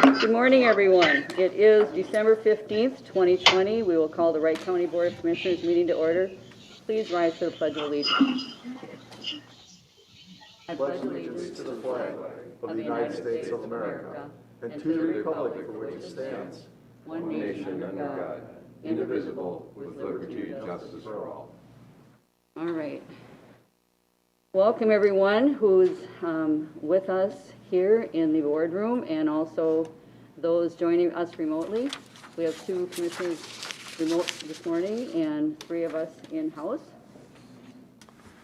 Good morning, everyone. It is December 15th, 2020. We will call the Wright County Board of Commissioners meeting to order. Please rise for the Pledge of Allegiance. I pledge allegiance to the flag of the United States of America and to the republic for which it stands, one nation under God, indivisible, with liberty and justice for all. All right. Welcome, everyone who's with us here in the boardroom and also those joining us remotely. We have 2 commissioners remote this morning and 3 of us in-house.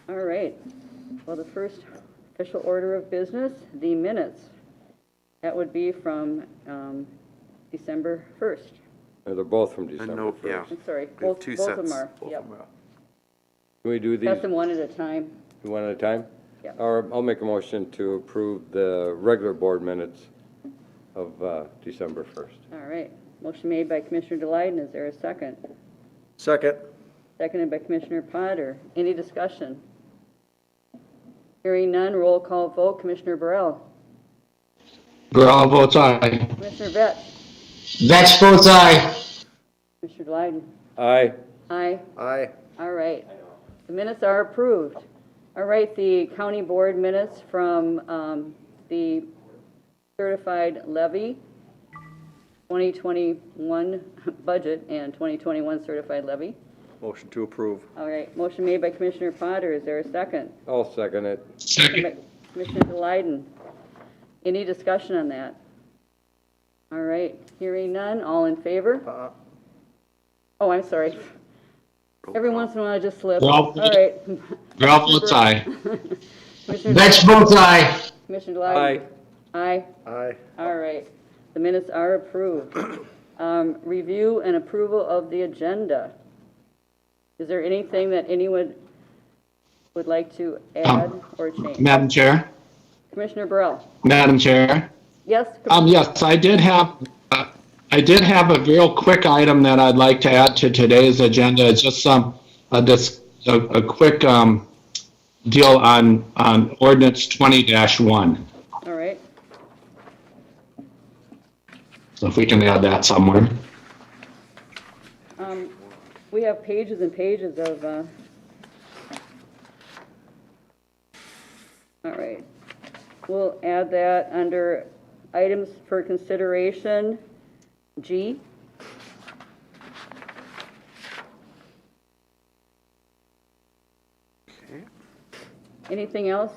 All right. Well, the first official order of business, the minutes. That would be from December 1st. They're both from December No, 1st. yeah. I'm sorry, We have both 2 of them sets. are. Yep. Can we do these Pass them one at a time. one at a time? Yeah. Or I'll make a motion to approve the regular board minutes of December 1st. All right. Motion made by Commissioner Delyden. Is there a second? Second. Seconded by Commissioner Potter. Any discussion? Hearing none, roll call vote. Commissioner Burrell. Burrell votes aye. Commissioner Vetch. Vetch votes aye. Commissioner Delyden. Aye. Aye. Aye. All right. The minutes are approved. All right, the county board minutes from the certified levy, 2021 budget and 2021 certified levy. Motion to approve. All right, motion made by Commissioner Potter. Is there a second? I'll second it. Second by Commissioner Delyden. Any discussion on that? All right, hearing none, all in favor? Oh, I'm sorry. Every once in a while I just slip. All right. Burrell votes aye. Commissioner Vetch votes aye. Commissioner Delyden? Aye. Aye. All right. The minutes are approved. Review and approval of the agenda. Is there anything that anyone would like to add or change? Madam Chair. Commissioner Burrell? Madam Chair. Yes? Yes, I did have a real quick item that I'd like to add to today's agenda. It's just a quick deal on ordinance 20-1. All right. So if we can add that somewhere. We have pages and pages of, all right. We'll add that under items for consideration, G. Okay. Anything else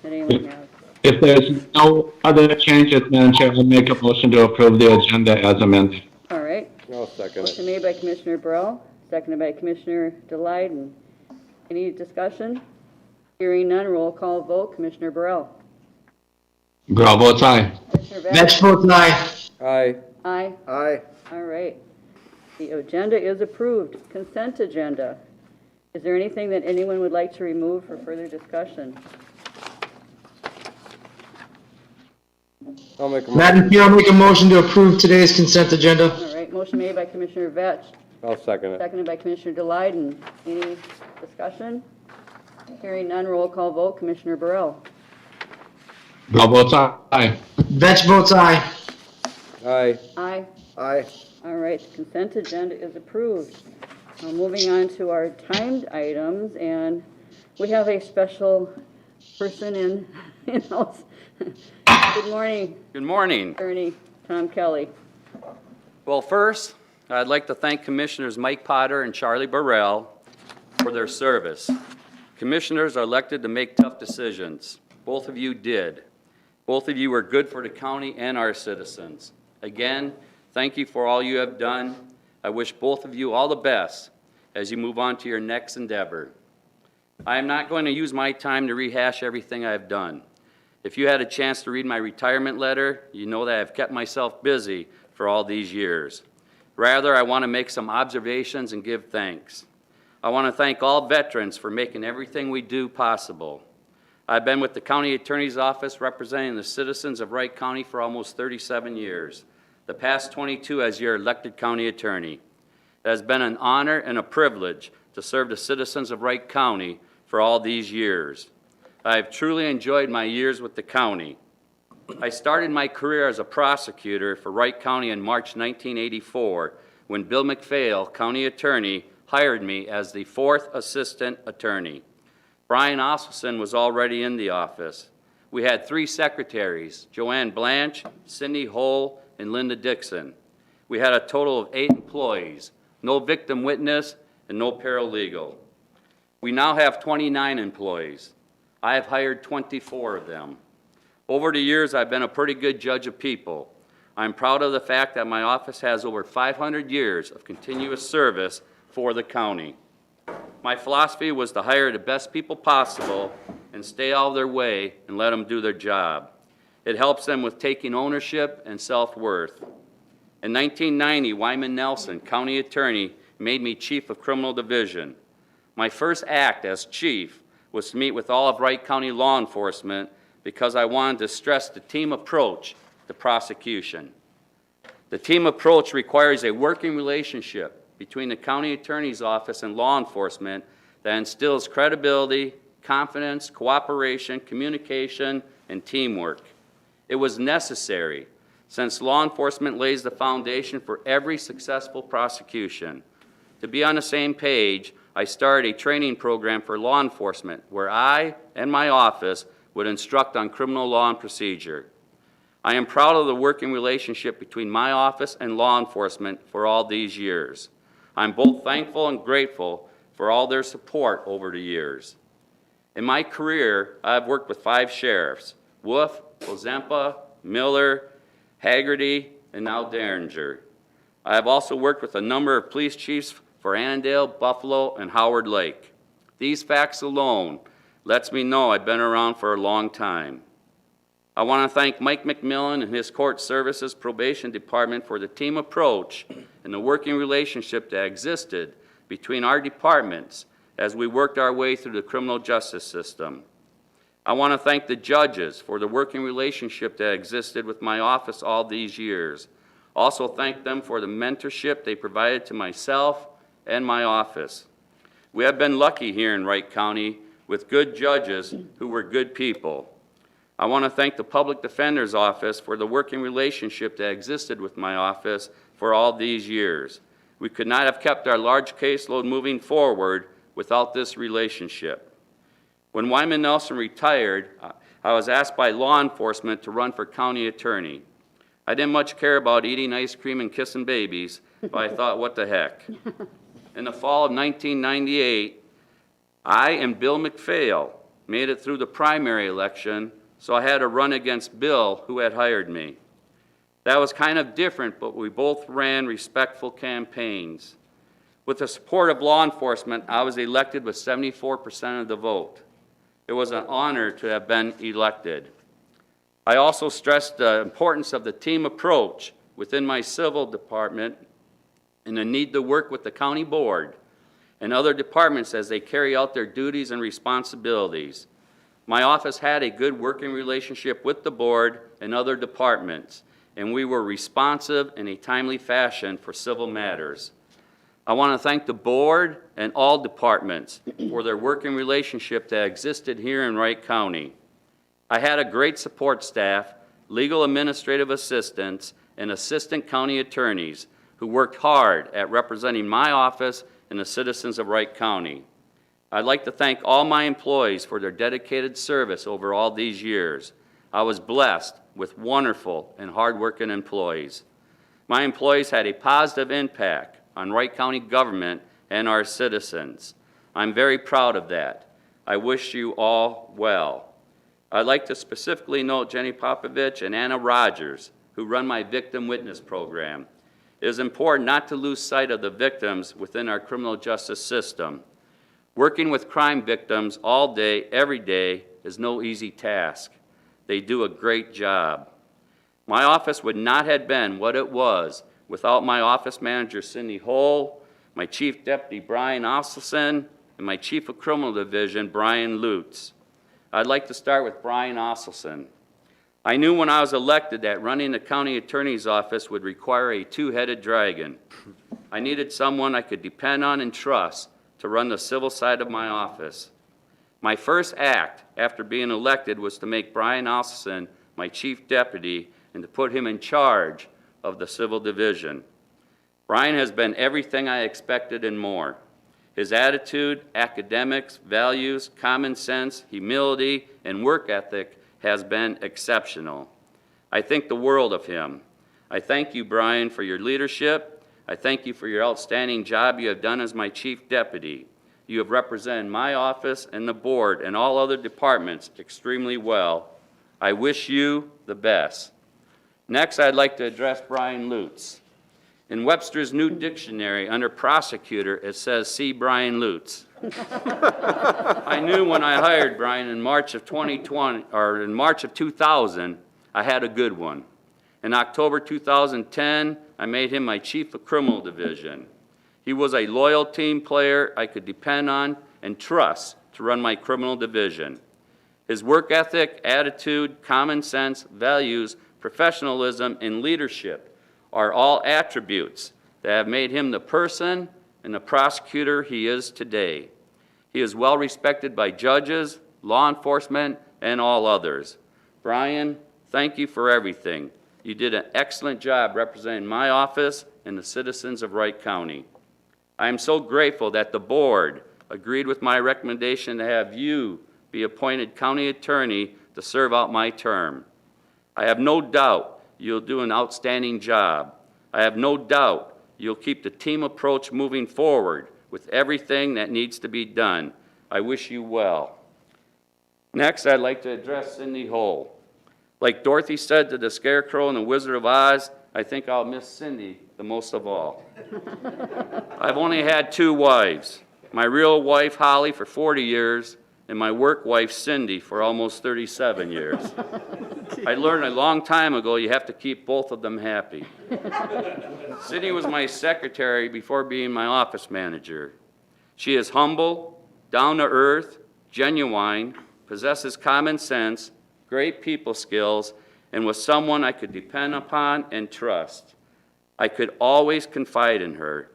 that anyone has? If there's no other changes, Madam Chair, I'll make a motion to approve the agenda as amended. All right. I'll second Motion it. made by Commissioner Burrell, seconded by Commissioner Delyden. Any discussion? Hearing none, roll call vote. Commissioner Burrell. Burrell votes aye. Commissioner Vetch. Vetch votes aye. Aye. Aye. Aye. All right. The agenda is approved. Consent agenda. Is there anything that anyone would like to remove for further discussion? I'll make a motion. Madam Chair, I'll make a motion to approve today's consent agenda. All right. Motion made by Commissioner Vetch, I'll second it. seconded by Commissioner Delyden. Any discussion? Hearing none, roll call vote. Commissioner Burrell. Burrell votes aye. Vetch votes aye. Aye. Aye. Aye. All right, the consent agenda is approved. Now moving on to our timed items, and we have a special person in-house. Good morning, Good morning. Attorney Tom Kelly. Well, first, I'd like to thank Commissioners Mike Potter and Charlie Burrell for their service. Commissioners are elected to make tough decisions. Both of you did. Both of you were good for the county and our citizens. Again, thank you for all you have done. I wish both of you all the best as you move on to your next endeavor. I am not going to use my time to rehash everything I have done. If you had a chance to read my retirement letter, you know that I've kept myself busy for all these years. Rather, I want to make some observations and give thanks. I want to thank all veterans for making everything we do possible. I've been with the County Attorney's Office representing the citizens of Wright County for almost 37 years, the past 22 as your elected county attorney. It has been an honor and a privilege to serve the citizens of Wright County for all these years. I have truly enjoyed my years with the county. I started my career as a prosecutor for Wright County in March 1984 when Bill McPhail, county attorney, hired me as the 4th assistant attorney. Brian Osselson was already in the office. We had 3 secretaries, Joanne Blanche, Cindy Hull, and Linda Dixon. We had a total of 8 employees, no victim witness, and no paralegal. We now have 29 employees. I have hired 24 of them. Over the years, I've been a pretty good judge of people. I'm proud of the fact that my office has over 500 years of continuous service for the county. My philosophy was to hire the best people possible and stay out of their way and let them do their job. It helps them with taking ownership and self-worth. In 1990, Wyman Nelson, county attorney, made me chief of criminal division. My first act as chief was to meet with all of Wright County law enforcement because I wanted to stress the team approach to prosecution. The team approach requires a working relationship between the county attorney's office and law enforcement that instills credibility, confidence, cooperation, communication, and teamwork. It was necessary since law enforcement lays the foundation for every successful prosecution. To be on the same page, I started a training program for law enforcement where I and my office would instruct on criminal law and procedure. I am proud of the working relationship between my office and law enforcement for all these years. I'm both thankful and grateful for all their support over the years. In my career, I've worked with 5 sheriffs, Wolf, Ozempa, Miller, Haggerty, and now Derringer. I have also worked with a number of police chiefs for Annandale, Buffalo, and Howard Lake. These facts alone lets me know I've been around for a long time. I want to thank Mike McMillan and his Court Services Probation Department for the team approach and the working relationship that existed between our departments as we worked our way through the criminal justice system. I want to thank the judges for the working relationship that existed with my office all these years. Also thank them for the mentorship they provided to myself and my office. We have been lucky here in Wright County with good judges who were good people. I want to thank the Public Defender's Office for the working relationship that existed with my office for all these years. We could not have kept our large caseload moving forward without this relationship. When Wyman Nelson retired, I was asked by law enforcement to run for county attorney. I didn't much care about eating ice cream and kissing babies, but I thought, what the heck. In the fall of 1998, I and Bill McPhail made it through the primary election, so I had to run against Bill, who had hired me. That was kind of different, but we both ran respectful campaigns. With the support of law enforcement, I was elected with 74% of the vote. It was an honor to have been elected. I also stressed the importance of the team approach within my civil department and the need to work with the county board and other departments as they carry out their duties and responsibilities. My office had a good working relationship with the board and other departments, and we were responsive in a timely fashion for civil matters. I want to thank the board and all departments for their working relationship that existed here in Wright County. I had a great support staff, legal administrative assistants, and assistant county attorneys who worked hard at representing my office and the citizens of Wright County. I'd like to thank all my employees for their dedicated service over all these years. I was blessed with wonderful and hardworking employees. My employees had a positive impact on Wright County government and our citizens. I'm very proud of that. I wish you all well. I'd like to specifically note Jenny Popovich and Anna Rogers, who run my victim witness program. It is important not to lose sight of the victims within our criminal justice system. Working with crime victims all day, every day, is no easy task. They do a great job. My office would not have been what it was without my office manager, Cindy Hull, my chief deputy, Brian Osselson, and my chief of criminal division, Brian Lutz. I'd like to start with Brian Osselson. I knew when I was elected that running the county attorney's office would require a two-headed dragon. I needed someone I could depend on and trust to run the civil side of my office. My first act after being elected was to make Brian Osselson my chief deputy, and to put him in charge of the civil division. Brian has been everything I expected and more. His attitude, academics, values, common sense, humility, and work ethic has been exceptional. I think the world of him. I thank you, Brian, for your leadership. I thank you for your outstanding job you have done as my chief deputy. You have represented my office and the board and all other departments extremely well. I wish you the best. Next, I'd like to address Brian Lutz. In Webster's New Dictionary, under prosecutor, it says, "See Brian Lutz." I knew when I hired Brian in March of 2020, or in March of 2000, I had a good one. In October 2010, I made him my chief of criminal division. He was a loyal team player I could depend on and trust to run my criminal division. His work ethic, attitude, common sense, values, professionalism, and leadership are all attributes that have made him the person and the prosecutor he is today. He is well respected by judges, law enforcement, and all others. Brian, thank you for everything. You did an excellent job representing my office and the citizens of Wright County. I am so grateful that the board agreed with my recommendation to have you be appointed county attorney to serve out my term. I have no doubt you'll do an outstanding job. I have no doubt you'll keep the team approach moving forward with everything that needs to be done. I wish you well. Next, I'd like to address Cindy Hull. Like Dorothy said to the Scarecrow and the Wizard of Oz, I think I'll miss Cindy the most of all. I've only had 2 wives, my real wife, Holly, for 40 years, and my work wife, Cindy, for almost 37 years. I learned a long time ago you have to keep both of them happy. Cindy was my secretary before being my office manager. She is humble, down to earth, genuine, possesses common sense, great people skills, and was someone I could depend upon and trust. I could always confide in her.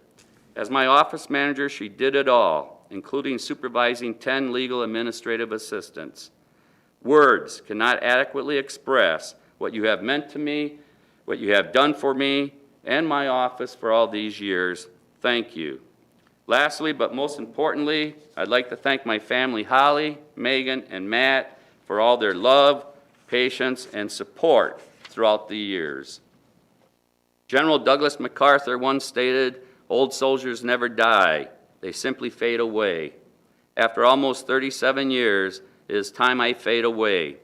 As my office manager, she did it all, including supervising 10 legal administrative assistants. Words cannot adequately express what you have meant to me, what you have done for me and my office for all these years. Thank you. Lastly, but most importantly, I'd like to thank my family, Holly, Megan, and Matt, for all their love, patience, and support throughout the years. General Douglas MacArthur once stated, "Old soldiers never die, they simply fade away." After almost 37 years, it is time I fade away.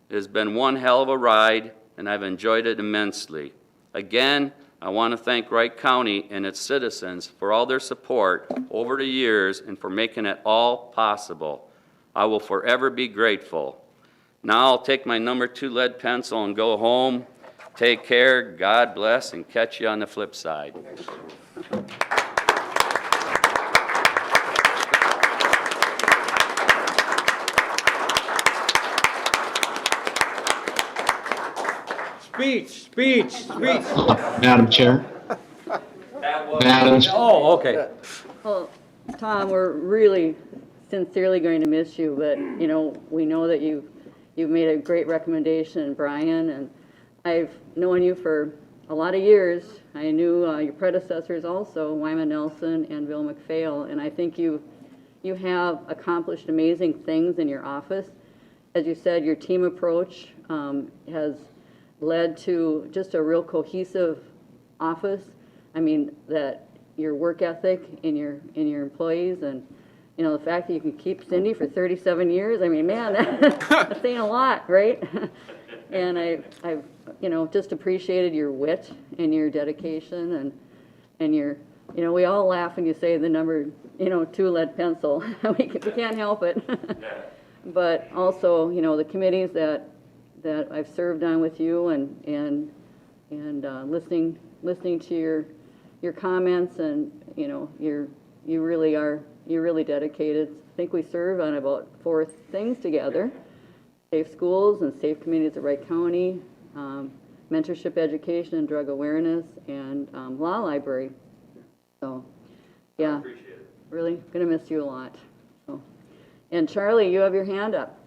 It has been one hell of a ride, and I've enjoyed it immensely. Again, I want to thank Wright County and its citizens for all their support over the years and for making it all possible. I will forever be grateful. Now I'll take my number 2 lead pencil and go home. Take care, God bless, and catch you on the flip side. Speech. Madam Chair. Madam, Oh, okay. Well, Tom, we're really sincerely going to miss you, but, you know, we know that you've made a great recommendation, Brian, and I've known you for a lot of years. I knew your predecessors also, Wyman Nelson and Bill McPhail, and I think you have accomplished amazing things in your office. As you said, your team approach has led to just a real cohesive office. I mean, that your work ethic in your employees, and you know, the fact that you can keep Cindy for 37 years, I mean, man, that's saying a lot, right? And I've you know, just appreciated your wit and your dedication and your, you know, we all laugh when you say the number, you know, 2 lead pencil. we can't help it. But also, you know, the committees that I've served on with you and listening to your comments, and you know, you really dedicated. I think we serve on about 4 things together: safe schools and safe communities of Wright County, mentorship education and drug awareness, and law library. So, yeah, really gonna miss you a lot. So. And Charlie, you have your hand up.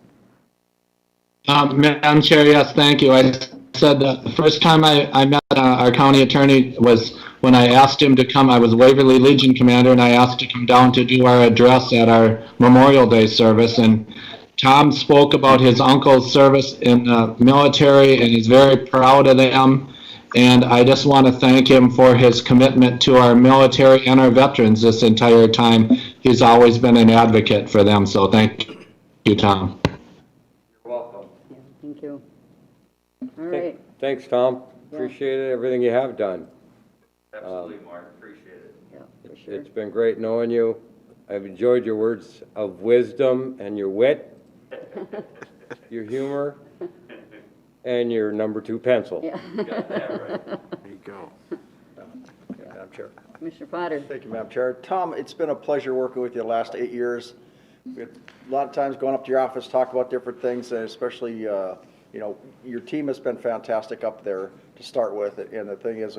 Madam Chair, yes, thank you. I said that the first time I met our county attorney was when I asked him to come. I was Waverly Legion commander, and I asked to come down to do our address at our Memorial Day service. And Tom spoke about his uncle's service in the military, and he's very proud of them. And I just want to thank him for his commitment to our military and our veterans this entire time. He's always been an advocate for them, so thank you, Tom. You're welcome. Yeah, thank you. All right. Thanks, Tom. Yeah. Appreciate it, everything you have done. Absolutely, Mark, appreciate it. Yeah, for sure. It's been great knowing you. I've enjoyed your words of wisdom and your wit, your humor, and your number 2 pencil. Yeah. You got that right. There you go. Madam Chair. Commissioner Potter. Thank you, Madam Chair. Tom, it's been a pleasure working with you the last 8 years. We had a lot of times going up to your office, talk about different things, and especially, you know, your team has been fantastic up there to start with. And the thing is,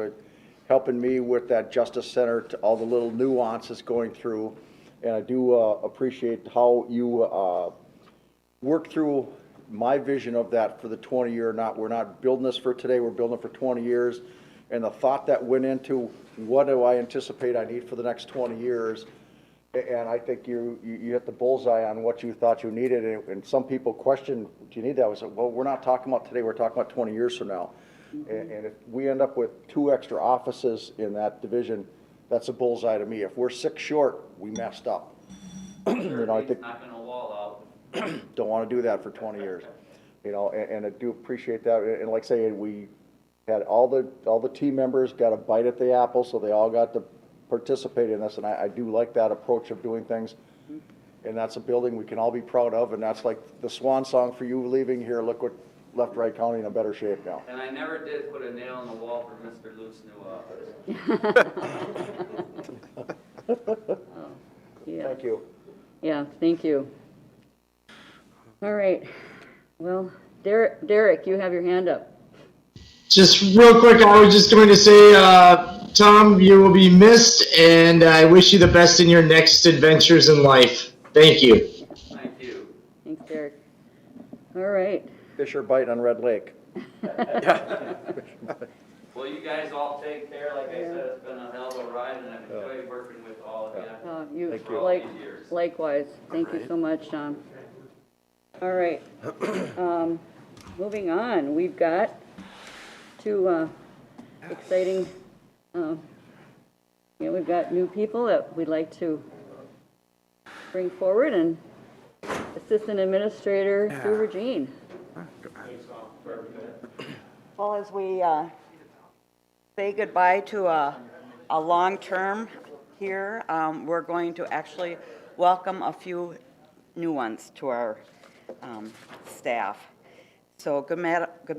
helping me with that Justice Center, to all the little nuances going through. And I do appreciate how you work through my vision of that for the 20-year. We're not building this for today, we're building it for 20 years. And the thought that went into what do I anticipate I need for the next 20 years. And I think you hit the bullseye on what you thought you needed. And some people question, do you need that? I said, well, we're not talking about today, we're talking about 20 years from now. And if we end up with 2 extra offices in that division, that's a bullseye to me. If we're 6 short, we messed up. You know, I think Knocking a wall don't want to do that for 20 years. You know, and I do appreciate that. And like I say, we had all the team members got a bite at the apple, so they all got to participate in this. And I do like that approach of doing things. And that's a building we can all be proud of. And that's like the swan song for you leaving here. Look what left Wright County in a better shape now. And I never did put a nail in the wall for Mr. Luke's new office. Yeah. Thank you. Yeah, thank you. All right. Well, Derek, you have your hand up. Just real quick, I was just going to say, Tom, you will be missed, and I wish you the best in your next adventures in life. Thank you. Thank you. Thanks, Derek. All right. Fisher bite on Red Lake. Well, you guys all take care. Like I said, it's been a hell of a ride, and I've enjoyed working with all of you. You, for all like, these years. likewise. Thank you so much, Tom. All right. Moving on, we've got 2 exciting, we've got new people that we'd like to bring forward, and Assistant Administrator Sue Regine. Well, as we say goodbye to a long term here, we're going to actually welcome a few new ones to our staff. So good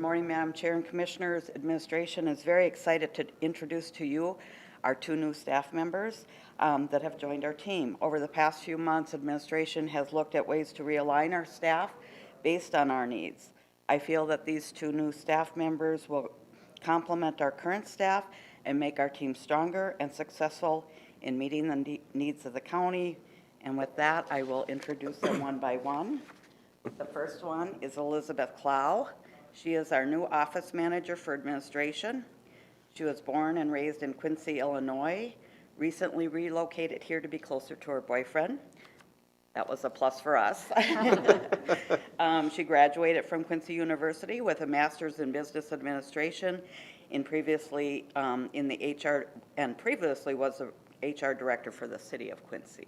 morning, Madam Chair and Commissioners. Administration is very excited to introduce to you our 2 new staff members that have joined our team. Over the past few months, administration has looked at ways to realign our staff based on our needs. I feel that these 2 new staff members will complement our current staff and make our team stronger and successful in meeting the needs of the county. And with that, I will introduce them one by one. The first one is Elizabeth Clow. She is our new office manager for administration. She was born and raised in Quincy, Illinois, recently relocated here to be closer to her boyfriend. That was a plus for us. She graduated from Quincy University with a master's in business administration in previously in the HR, and previously was the HR director for the city of Quincy.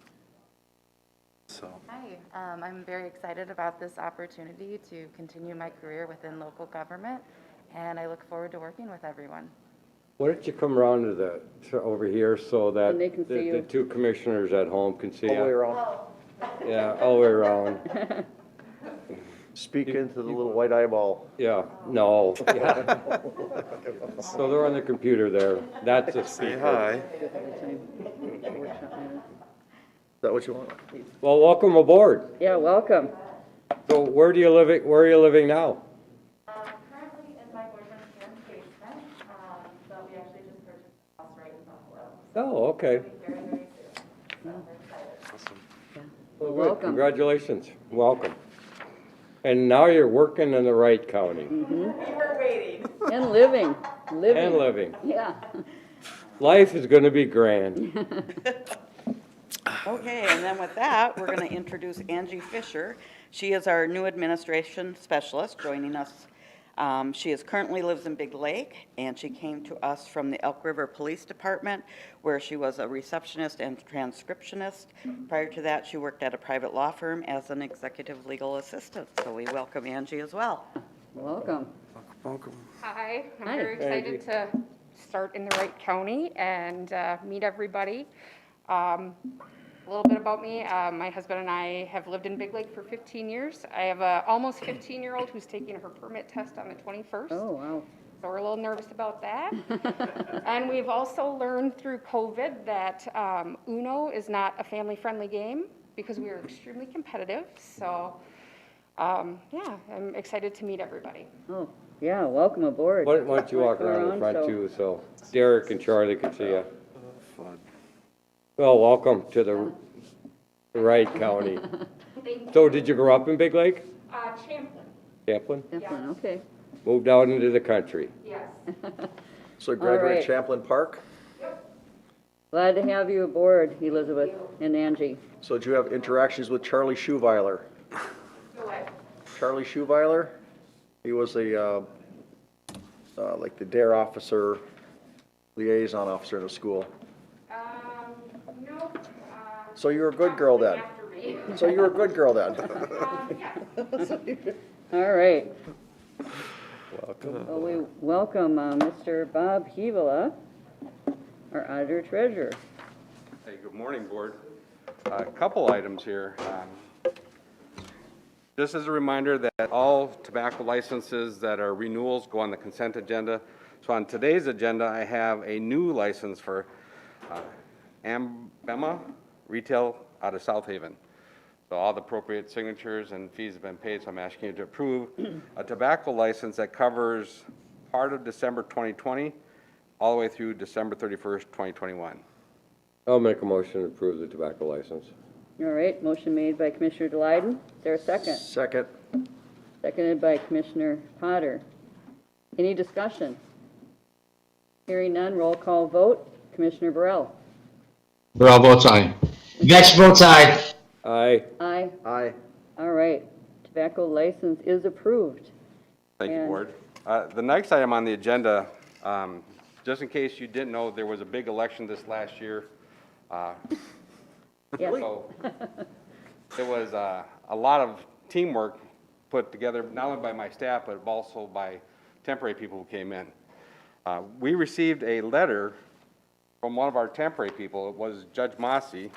Hi, I'm very excited about this opportunity to continue my career within local government, and I look forward to working with everyone. Why don't you come around to over here so that And they can see the you. 2 commissioners at home can see All the way you? around. Yeah, all the way around. Speak into the little white eyeball. Yeah, no. Yeah. So they're on the computer there. That's a speaker. Hi. Is that what you want? Well, welcome aboard. Yeah, welcome. So where are you living now? Currently in my boyfriend's parents' basement, but we actually just purchased a house right in Buffalo. Oh, okay. Very, very soon. So we're excited. Well, good. Welcome. Congratulations. Welcome. And now you're working in the Wright County And living. and living. Yeah. Life is gonna be grand. Okay, and then with that, we're going to introduce Angie Fisher. She is our new administration specialist joining us. She currently lives in Big Lake, and she came to us from the Elk River Police Department, where she was a receptionist and transcriptionist. Prior to that, she worked at a private law firm as an executive legal assistant. So we welcome Angie as well. Welcome. Hi, I'm Hi. very excited to start in the Wright County and meet everybody. A little bit about me, my husband and I have lived in Big Lake for 15 years. I have a almost 15-year-old who's taking her permit test on the 21st. Oh, wow. So we're a little nervous about that. And we've also learned through COVID that Uno is not a family-friendly game because we are extremely competitive. So, yeah, I'm excited to meet everybody. Oh, yeah, welcome aboard. Why don't you walk Go around the around, front so- too, so Derek and Charlie can see you. Well, welcome to the Wright County. So did you grow up in Big Lake? Champlin, Champlin? Definitely, okay. Moved out into the country. yes. So graduated right. Champlin Park. Glad to have you aboard, Elizabeth and Angie. So did you have interactions with Charlie Schuweiler? Charlie Schuweiler? He was like the DARE officer, liaison officer in the school. No. So you were a good girl then? After me. So you were a good girl then? Yeah. All right. Welcome. Well, we welcome Mr. Bob Hevola, our auditor treasurer. Hey, good morning, Board. A couple items here. Just as a reminder that all tobacco licenses that are renewals go on the consent agenda. So on today's agenda, I have a new license for Ambema Retail out of South Haven. So all the appropriate signatures and fees have been paid, so I'm asking you to approve a tobacco license that covers part of December 2020 all the way through December 31st, 2021. I'll make a motion to approve the tobacco license. All right, motion made by Commissioner Delyden. Is there a second? Second. Seconded by Commissioner Potter. Any discussion? Hearing none, roll call vote. Commissioner Burrell. Burrell votes aye. Vetch votes aye. Aye. Aye. Aye. All right, tobacco license is approved. Thank you, And- Board. The next item on the agenda, just in case you didn't know, there was a big election this last year. Yes. So it was a lot of teamwork put together, not only by my staff, but also by temporary people who came in. We received a letter from one of our temporary people. It was Judge Mossy,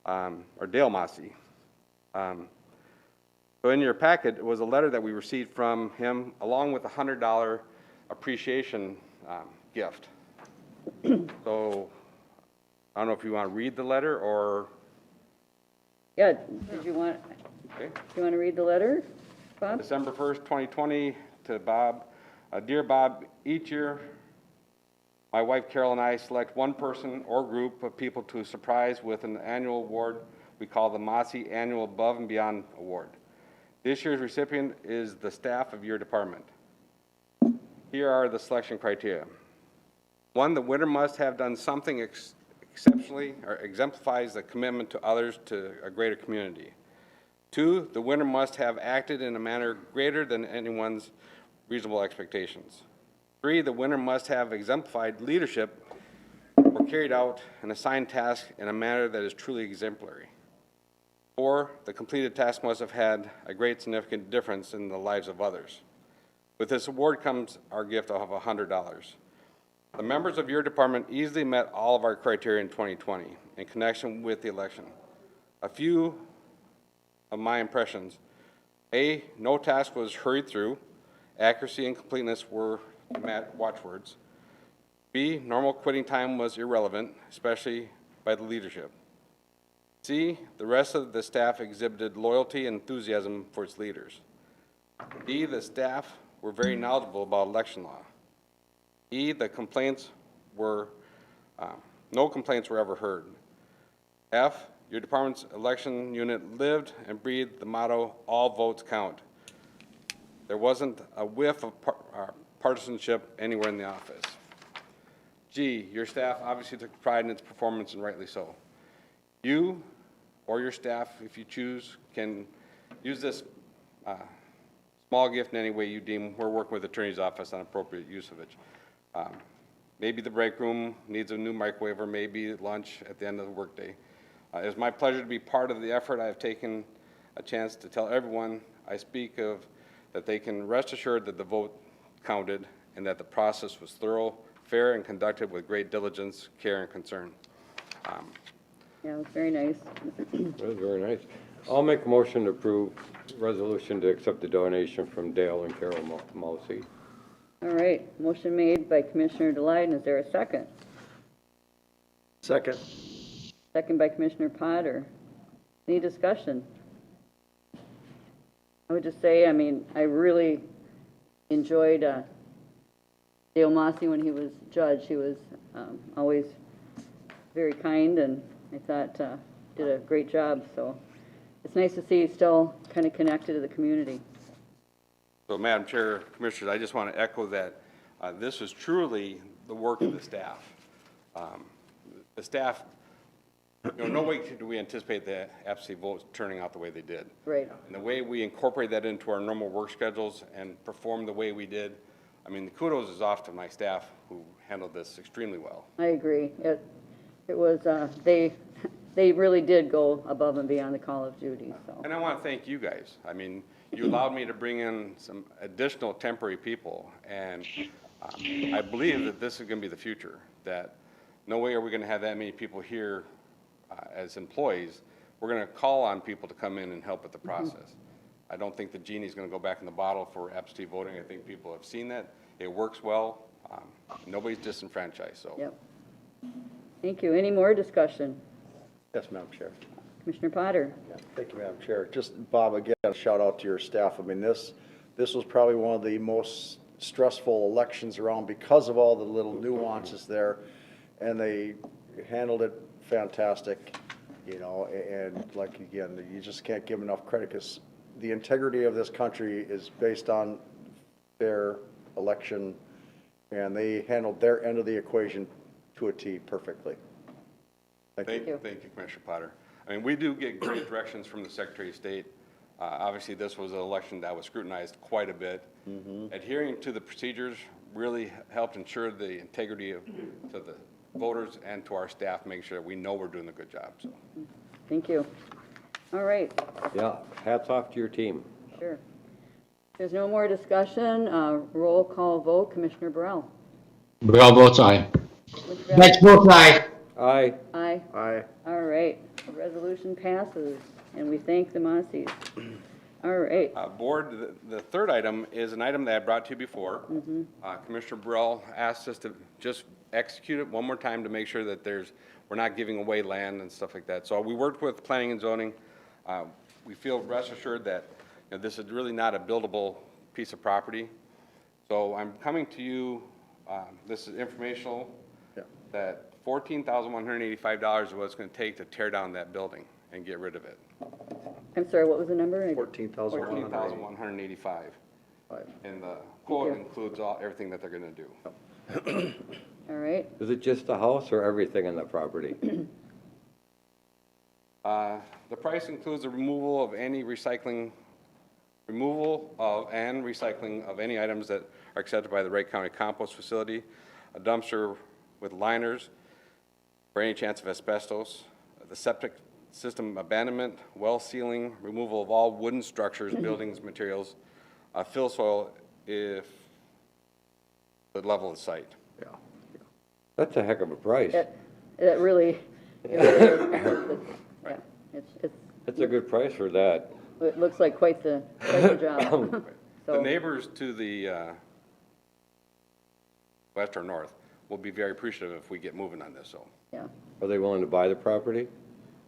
or Dale Mossy. So in your packet was a letter that we received from him, along with a $100 appreciation gift. So I don't know if you want to read the letter or, Yeah, did you want, okay. do you want to read the letter, Bob? December 1st, 2020, to Bob. Dear Bob, each year, my wife Carol and I select one person or group of people to surprise with an annual award we call the Mossy Annual Above and Beyond Award. This year's recipient is the staff of your department. Here are the selection criteria. 1, the winner must have done something exceptionally or exemplifies the commitment to others to a greater community. 2, the winner must have acted in a manner greater than anyone's reasonable expectations. 3, the winner must have exemplified leadership or carried out an assigned task in a manner that is truly exemplary. 4, the completed task must have had a great significant difference in the lives of others. With this award comes our gift of $100. The members of your department easily met all of our criteria in 2020 in connection with the election. A few of my impressions: A, no task was hurried through. Accuracy and completeness were watchwords. B, normal quitting time was irrelevant, especially by the leadership. C, the rest of the staff exhibited loyalty and enthusiasm for its leaders. D, the staff were very knowledgeable about election law. E, the complaints were, no complaints were ever heard. F, Your department's election unit lived and breathed the motto, all votes count. There wasn't a whiff of partisanship anywhere in the office. G, your staff obviously took pride in its performance, and rightly so. You or your staff, if you choose, can use this small gift in any way you deem. We're working with the Attorney's Office on appropriate use of it. Maybe the break room needs a new microwave, or maybe lunch at the end of the workday. It is my pleasure to be part of the effort. I have taken a chance to tell everyone I speak of that they can rest assured that the vote counted and that the process was thorough, fair, and conducted with great diligence, care, and concern. Yeah, it was very nice. That was very nice. I'll make a motion to approve resolution to accept the donation from Dale and Carol Mousy. All right, motion made by Commissioner Delight. Is there a second? Second. Second by Commissioner Potter. Any discussion? I would just say, I mean, I really enjoyed Dale Mossy when he was judge. He was always very kind, and I thought did a great job. So it's nice to see he's still kind of connected to the community. So, Madam Chair, Commissioners, I just want to echo that this is truly the work of the staff. The staff, no way do we anticipate the absentee votes turning out the way they did. Right. And the way we incorporate that into our normal work schedules and perform the way we did, I mean, the kudos is off to my staff who handled this extremely well. I agree. It was they really did go above and beyond the call of duty. So. And I want to thank you guys. I mean, you allowed me to bring in some additional temporary people, and I believe that this is going to be the future, that no way are we going to have that many people here as employees. We're going to call on people to come in and help with the process. I don't think the genie's going to go back in the bottle for absentee voting. I think people have seen that. It works well. Nobody's disenfranchised, so. Yep. Thank you. Any more discussion? Yes, Madam Chair. Commissioner Potter? Yeah, thank you, Madam Chair. Just, Bob, again, a shout out to your staff. I mean, this was probably one of the most stressful elections around because of all the little nuances there, and they handled it fantastic, you know, and like, again, you just can't give enough credit because the integrity of this country is based on fair election, and they handled their end of the equation to a T perfectly. Thank you. Thank you, Commissioner Potter. I mean, we do get great directions from the Secretary of State. Obviously, this was an election that was scrutinized quite a bit. Adhering to the procedures really helped ensure the integrity to the voters and to our staff, make sure that we know we're doing a good job. So. Thank you. All right. Yeah, hats off to your team. Sure. If there's no more discussion, roll call vote. Commissioner Burrell? Burrell votes aye. Next vote aye. Aye. Aye. Aye. All right. The resolution passes, and we thank the Mossies. All right. Board, the third item is an item that I brought to you before. Commissioner Burrell asked us to just execute it one more time to make sure that we're not giving away land and stuff like that. So we worked with planning and zoning. We feel rest assured that this is really not a buildable piece of property. So I'm coming to you, this is informational, that $14,185 is what it's going to take to tear down that building and get rid of it. I'm sorry, what was the number? $14,185. And the quote includes everything that they're going to do. All right. Is it just the house or everything in the property? The price includes the removal of any recycling of any items that are accepted by the Wright County Compost Facility, a dumpster with liners for any chance of asbestos, the septic system abandonment, well sealing, removal of all wooden structures, buildings, materials, fill soil if the level of the site. Yeah. That's a heck of a price. That really, it really is. Yeah, That's a good price for that. it looks like quite the job. The neighbors to the west or north will be very appreciative if we get moving on this. So, Yeah. Are they willing to buy the property?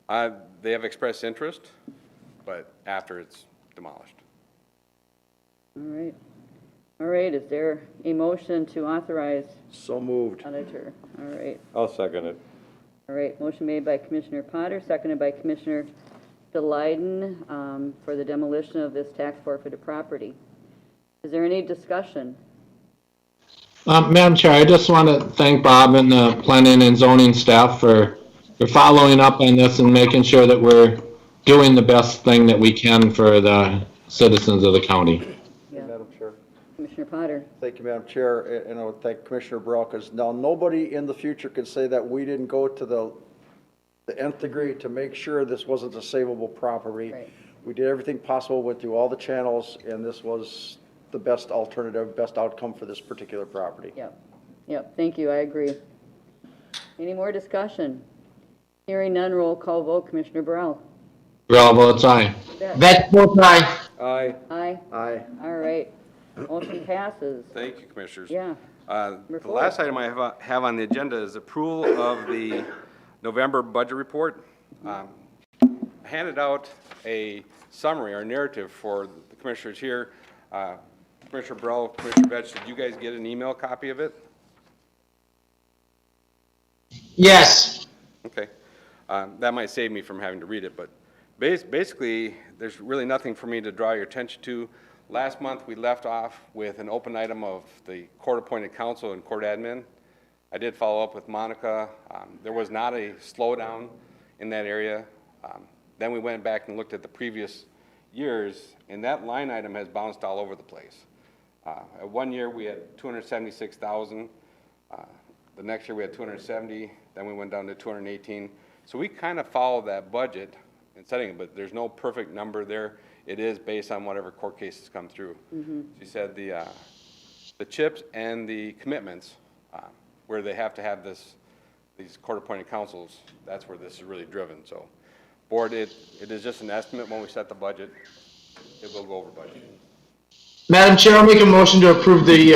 they have expressed interest, but after it's demolished. All right. All right, is there a motion to authorize So moved. auditor? All right. I'll second it. All right, motion made by Commissioner Potter, seconded by Commissioner Delyden, for the demolition of this tax forfeited property. Is there any discussion? Madam Chair, I just want to thank Bob and the planning and zoning staff for following up on this and making sure that we're doing the best thing that we can for the citizens of the county. Yeah. Madam Chair. Commissioner Potter? Thank you, Madam Chair, and I would thank Commissioner Burrell, because now nobody in the future could say that we didn't go to the nth degree to make sure this wasn't a savable property. Right. We did everything possible, went through all the channels, and this was the best alternative, best outcome for this particular property. Yep, yep, thank you, I agree. Any more discussion? Hearing none, roll call vote, Commissioner Burrell. Burrell votes aye. Vetch votes aye. Aye. Aye, Aye. all right, motion passes. Thank you, Commissioners. Yeah, The four. last item I have on the agenda is approval of the November budget report. Handed out a summary or narrative for the commissioners here. Commissioner Burrell, Commissioner Vetch, did you guys get an email copy of it? Yes. Okay. That might save me from having to read it, but basically, there's really nothing for me to draw your attention to. Last month, we left off with an open item of the court-appointed counsel and court admin. I did follow up with Monica. There was not a slowdown in that area. Then we went back and looked at the previous years, and that line item has bounced all over the place. At 1 year, we had 276,000. The next year, we had 270. Then we went down to 218. So we kind of follow that budget in setting it, but there's no perfect number there. It is based on whatever court cases come through. She said the CHIPS and the commitments, where they have to have these court-appointed counsels, that's where this is really driven. So, board, it is just an estimate when we set the budget. It will go over budget. Madam Chair, I'll make a motion to approve the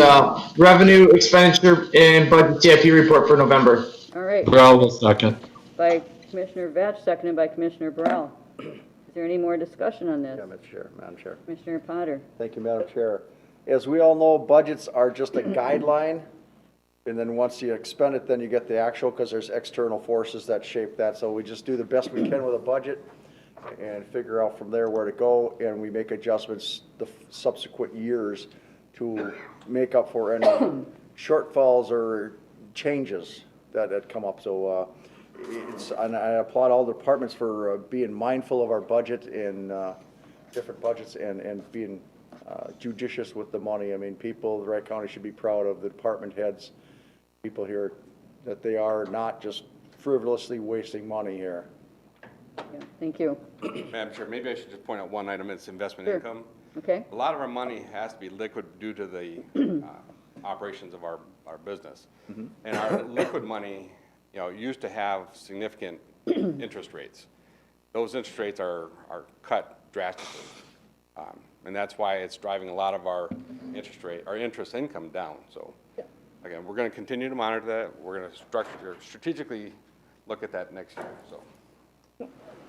revenue, expenditure, and budget CIP report for November. all right, Burrell will second. by Commissioner Vetch, seconded by Commissioner Burrell. Is there any more discussion on this? Yeah, Madam Chair. Commissioner Potter? Thank you, Madam Chair. As we all know, budgets are just a guideline, and then once you expend it, then you get the actual, because there's external forces that shape that. So we just do the best we can with a budget and figure out from there where to go, and we make adjustments the subsequent years to make up for any shortfalls or changes that come up. So and I applaud all the departments for being mindful of our budget and different budgets and being judicious with the money. I mean, people, the Wright County should be proud of the department heads, people here, that they are not just frivolously wasting money here. Yeah, thank you. Madam Chair, maybe I should just point out one item, it's investment Sure. income. Okay, A lot of our money has to be liquid due to the operations of our business. And our liquid money, used to have significant interest rates. Those interest rates are cut drastically. And that's why it's driving a lot of our interest income down. So again, we're going to continue to monitor that. We're going to strategically look at that next year, so.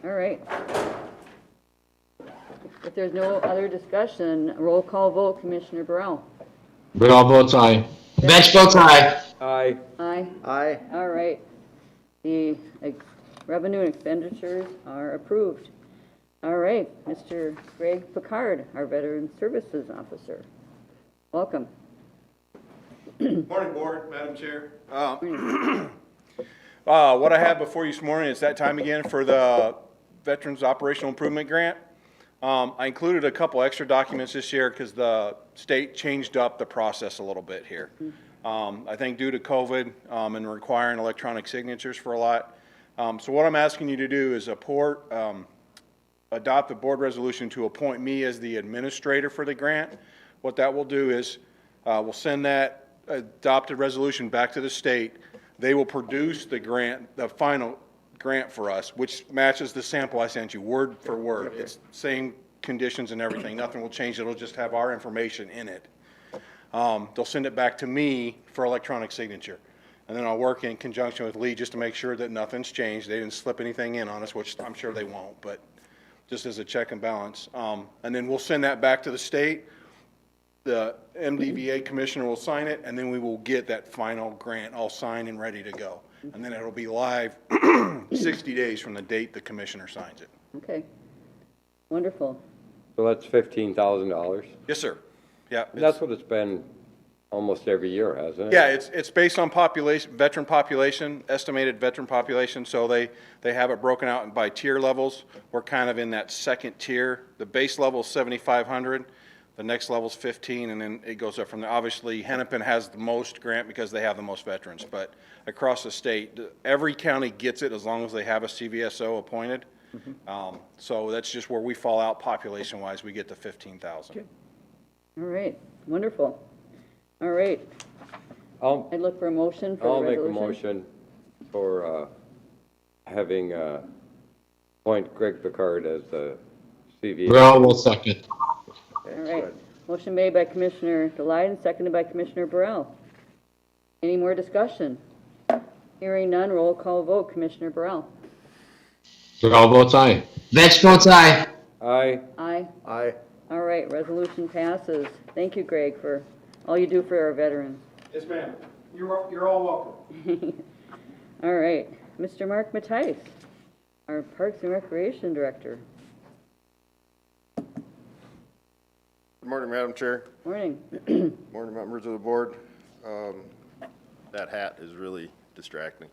all right. If there's no other discussion, roll call vote, Commissioner Burrell. Burrell votes aye. Vetch votes aye. Aye. Aye. Aye. All right. The revenue and expenditures are approved. All right, Mr. Greg Picard, our Veteran Services Officer. Welcome. Morning, Board, Madam Chair. What I have before you this morning is that time again for the Veterans Operational Improvement Grant. I included a couple extra documents this year because the state changed up the process a little bit here. I think due to COVID and requiring electronic signatures for a lot. So what I'm asking you to do is adopt a board resolution to appoint me as the administrator for the grant. What that will do is we'll send that adopted resolution back to the state. They will produce the grant, the final grant for us, which matches the sample I sent you, word for word. It's same conditions and everything. Nothing will change. It'll just have our information in it. They'll send it back to me for electronic signature. And then I'll work in conjunction with Lee just to make sure that nothing's changed. They didn't slip anything in on us, which I'm sure they won't, but just as a check and balance. And then we'll send that back to the state. The MDVA commissioner will sign it, and then we will get that final grant all signed and ready to go. and then it'll be live 60 days from the date the commissioner signs it. Okay. Wonderful. So that's $15,000. Yes, sir. Yeah. That's what it's been almost every year, hasn't it? Yeah, it's based on population, veteran population, estimated veteran population, so they have it broken out by tier levels. We're kind of in that second tier. The base level is 7,500, the next level's 15, and then it goes up from there. Obviously, Hennepin has the most grant because they have the most veterans, but across the state, every county gets it as long as they have a CVSO appointed. So that's just where we fall out population-wise, we get to 15,000. All right, wonderful. All right, I'd look for a motion for I'll the make a resolution. motion for having appoint Greg Picard as the CVA. Burrell will second. All right, motion made by Commissioner Delight, seconded by Commissioner Burrell. Any more discussion? Hearing none, roll call vote. Commissioner Burrell? Burrell votes aye. Vetch votes aye. Aye. Aye. Aye. All right, resolution passes. Thank you, Greg, for all you do for our veterans. Yes, ma'am. You're all welcome. All right, Mr. Mark Mattice, our Parks and Recreation Director. Good morning, Madam Chair. Morning. Morning, members of the board. That hat is really distracting.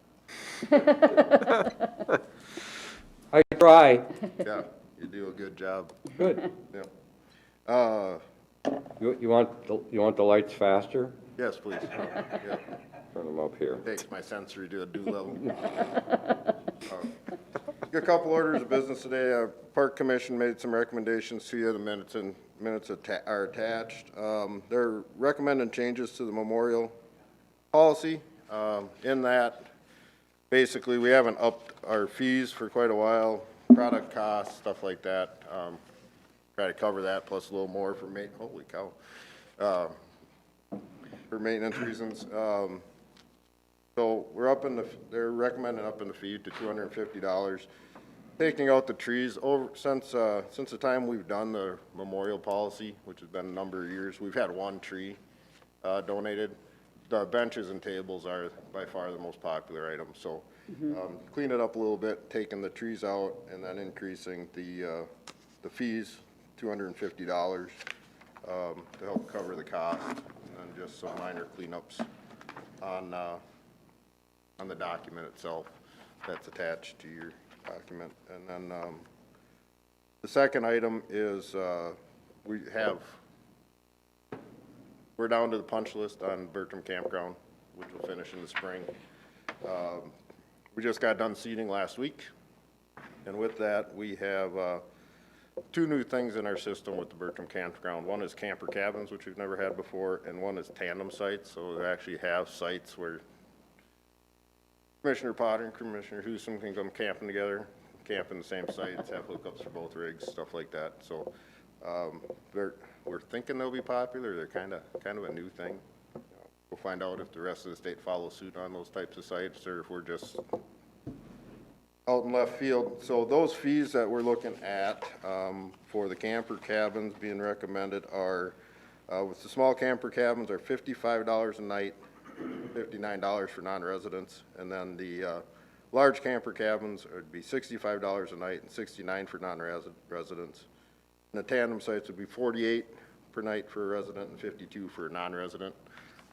I try. Yeah, you do a good job. Good. Yeah. You want the lights faster? Yes, please. Yeah. Turn them up here. Takes my sensory to a new level. Got a couple orders of business today. Park Commission made some recommendations to you. The minutes are attached. They're recommending changes to the memorial policy. In that, basically, we haven't upped our fees for quite a while, product costs, stuff like that. Try to cover that plus a little more for holy cow, for maintenance reasons. So we're they're recommending upping the fee to $250. Taking out the trees since the time we've done the memorial policy, which has been a number of years, we've had one tree donated. The benches and tables are by far the most popular item. So clean it up a little bit, taking the trees out and then increasing the fees, $250 to help cover the cost, and then just some minor cleanups on the document itself that's attached to your document. And then the second item is we're down to the punch list on Bertram Campground, which will finish in the spring. We just got done seeding last week, and with that we have two new things in our system with the Bertram Campground. One is camper cabins, which we've never had before, and one is tandem sites. So we actually have sites where Commissioner Potter and Commissioner Houston can come camping together, camp in the same sites, have hookups for both rigs, stuff like that. So we're thinking they'll be popular. They're kind of a new thing. We'll find out if the rest of the state follows suit on those types of sites or if we're just out in left field. So those fees that we're looking at for the camper cabins being recommended are, with the small camper cabins, are $55 a night, $59 for non-residents, and then the large camper cabins would be $65 a night and $69 for non-residents. And the tandem sites would be $48 per night for a resident and $52 for a non-resident.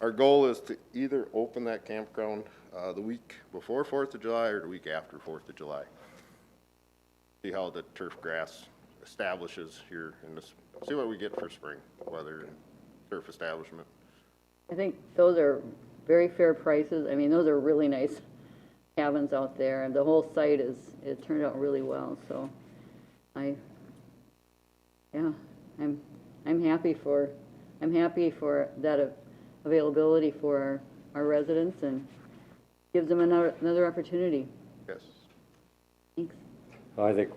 Our goal is to either open that campground the week before 4th of July or the week after 4th of July. See how the turf grass establishes here in this, see what we get for spring weather and turf establishment. I think those are very fair prices. I mean, those are really nice cabins out there, and the whole site it turned out really well. So I'm happy for that availability for our residents, and gives them another opportunity. Yes. Thanks. I think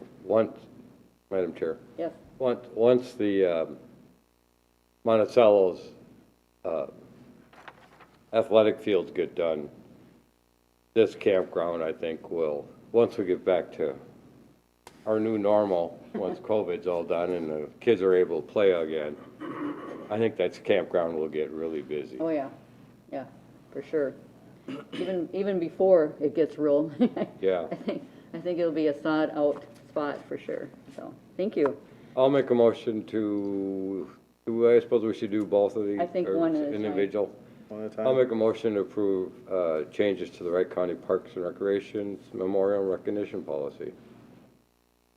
Madam Chair. Yes. Once the Monticello's athletic fields get done, this campground, I think, will, once we get back to our new normal, once COVID's all done and the kids are able to play again, I think that campground will get really busy. Oh, yeah. Yeah, for sure. even before it gets real. Yeah. I think it'll be a sought out spot for sure. So, thank you. I'll make a motion I suppose we should do both of these? I think or one at a time. individual? One at a time. I'll make a motion to approve changes to the Wright County Parks and Recreation's Memorial Recognition Policy.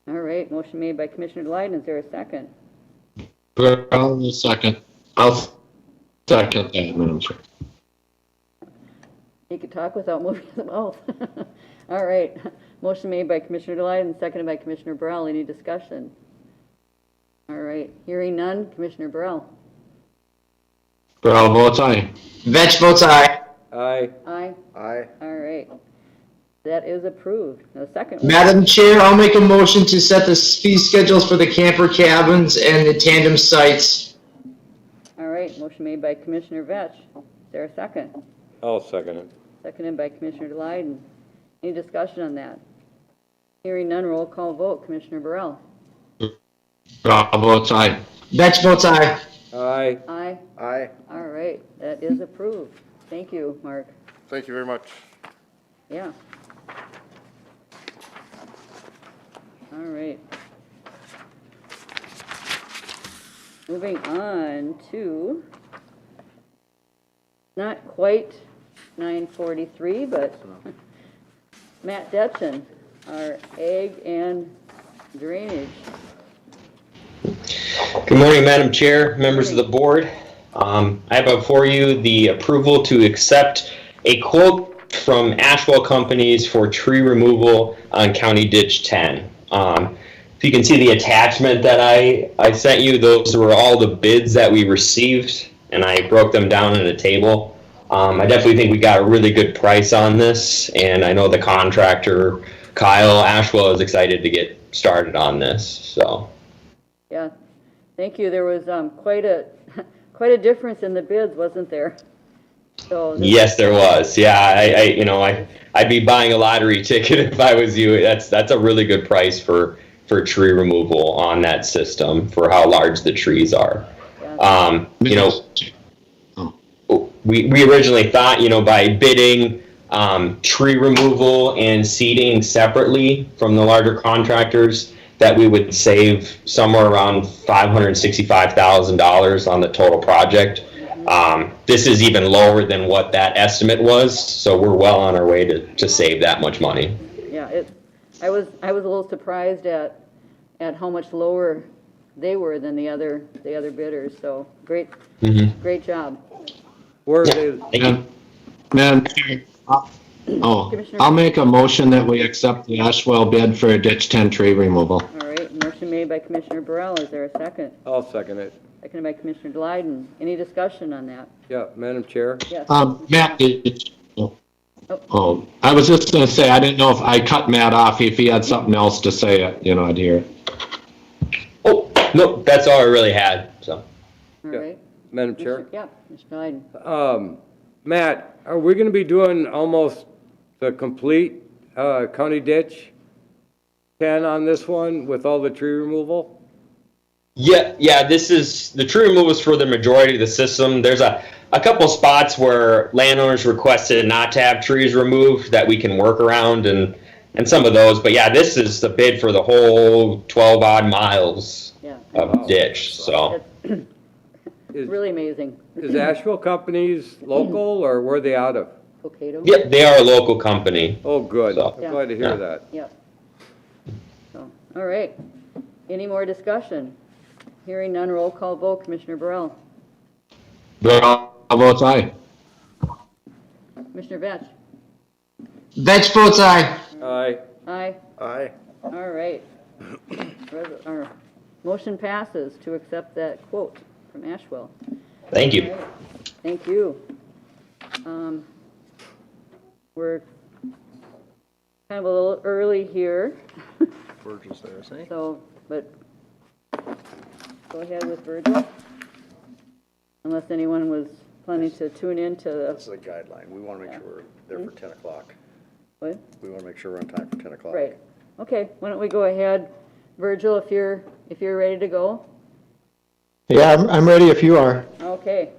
All right, motion made by Commissioner Delight. Is there a second? I'll second. I'll second that, Madam Chair. You could talk without moving the mouth. All right, motion made by Commissioner Delight and seconded by Commissioner Burrell. Any discussion? All right, hearing none. Commissioner Burrell. Burrell votes aye. Vetch votes aye. Aye. Aye. Aye. All right. That is approved. The second one. Madam Chair, I'll make a motion to set the fee schedules for the camper cabins and the tandem sites. All right, motion made by Commissioner Vetch. Is there a second? I'll second it. Seconded by Commissioner Delight. Any discussion on that? Hearing none, roll call vote. Commissioner Burrell. Burrell votes aye. Vetch votes aye. Aye. Aye. Aye. All right, that is approved. Thank you, Mark. Thank you very much. Yeah. All right. Moving on to, not quite 9:43, but Matt Detchen, our ag and drainage. Good morning, Madam Chair, members of the board. I have before you the approval to accept a quote from Ashwell Companies for tree removal on County Ditch 10. If you can see the attachment that I sent you, those were all the bids that we received, and I broke them down in a table. I definitely think we got a really good price on this, and I know the contractor, Kyle Ashwell, is excited to get started on this, so. Yeah, thank you. There was quite a difference in the bids, wasn't there? So Yes, there was. Yeah, I'd be buying a lottery ticket if I was you. That's a really good price for tree removal on that system for how large the trees are. Yeah. We originally thought, by bidding tree removal and seeding separately from the larger contractors, that we would save somewhere around $565,000 on the total project. This is even lower than what that estimate was, so we're well on our way to save that much money. Yeah, I was a little surprised at how much lower they were than the other bidders. So great job. Where are they? Thank you. Madam Chair, I'll make a motion that we accept the Ashwell bid for ditch 10 tree removal. All right, motion made by Commissioner Burrell. Is there a second? I'll second it. Seconded by Commissioner Delyden. Any discussion on that? Yeah, Madam Chair. Yes. Matt, I was just gonna say, I didn't know if I cut Matt off, if he had something else to say, I'd hear it. Oh, no, that's all I really had, so. All Yeah. right. Madam Chair. Yeah, Mr. Delyden. Matt, are we gonna be doing almost the complete county ditch 10 on this one with all the tree removal? Yeah, this is, the tree removal is for the majority of the system. There's a couple spots where landowners requested not to have trees removed that we can work around and some of those. But yeah, this is the bid for the whole 12 odd miles of ditch, so. It's really amazing. Is Asheville Companies local or where are they out of? Potato? Yeah, they are a local company. Oh, good. So. I'm glad to hear that. Yep. So, all right. Any more discussion? Hearing none, roll call vote. Commissioner Burrell. Burrell votes aye. Commissioner Vetch. Vetch votes aye. Aye. Aye. Aye. All right. Our motion passes to accept that quote from Ashwell. Thank you. All right. Thank you. We're kind of a little early here, Virgil's there, isn't he? so, but go ahead with Virgil. Unless anyone was planning to tune in to That's the, the guideline. We want to make sure we're there for 10 o'clock. what? We want to make sure we're on time for 10 o'clock. Right. Okay, why don't we go ahead, Virgil, if you're ready to go? Yeah, I'm ready if you are. Okay.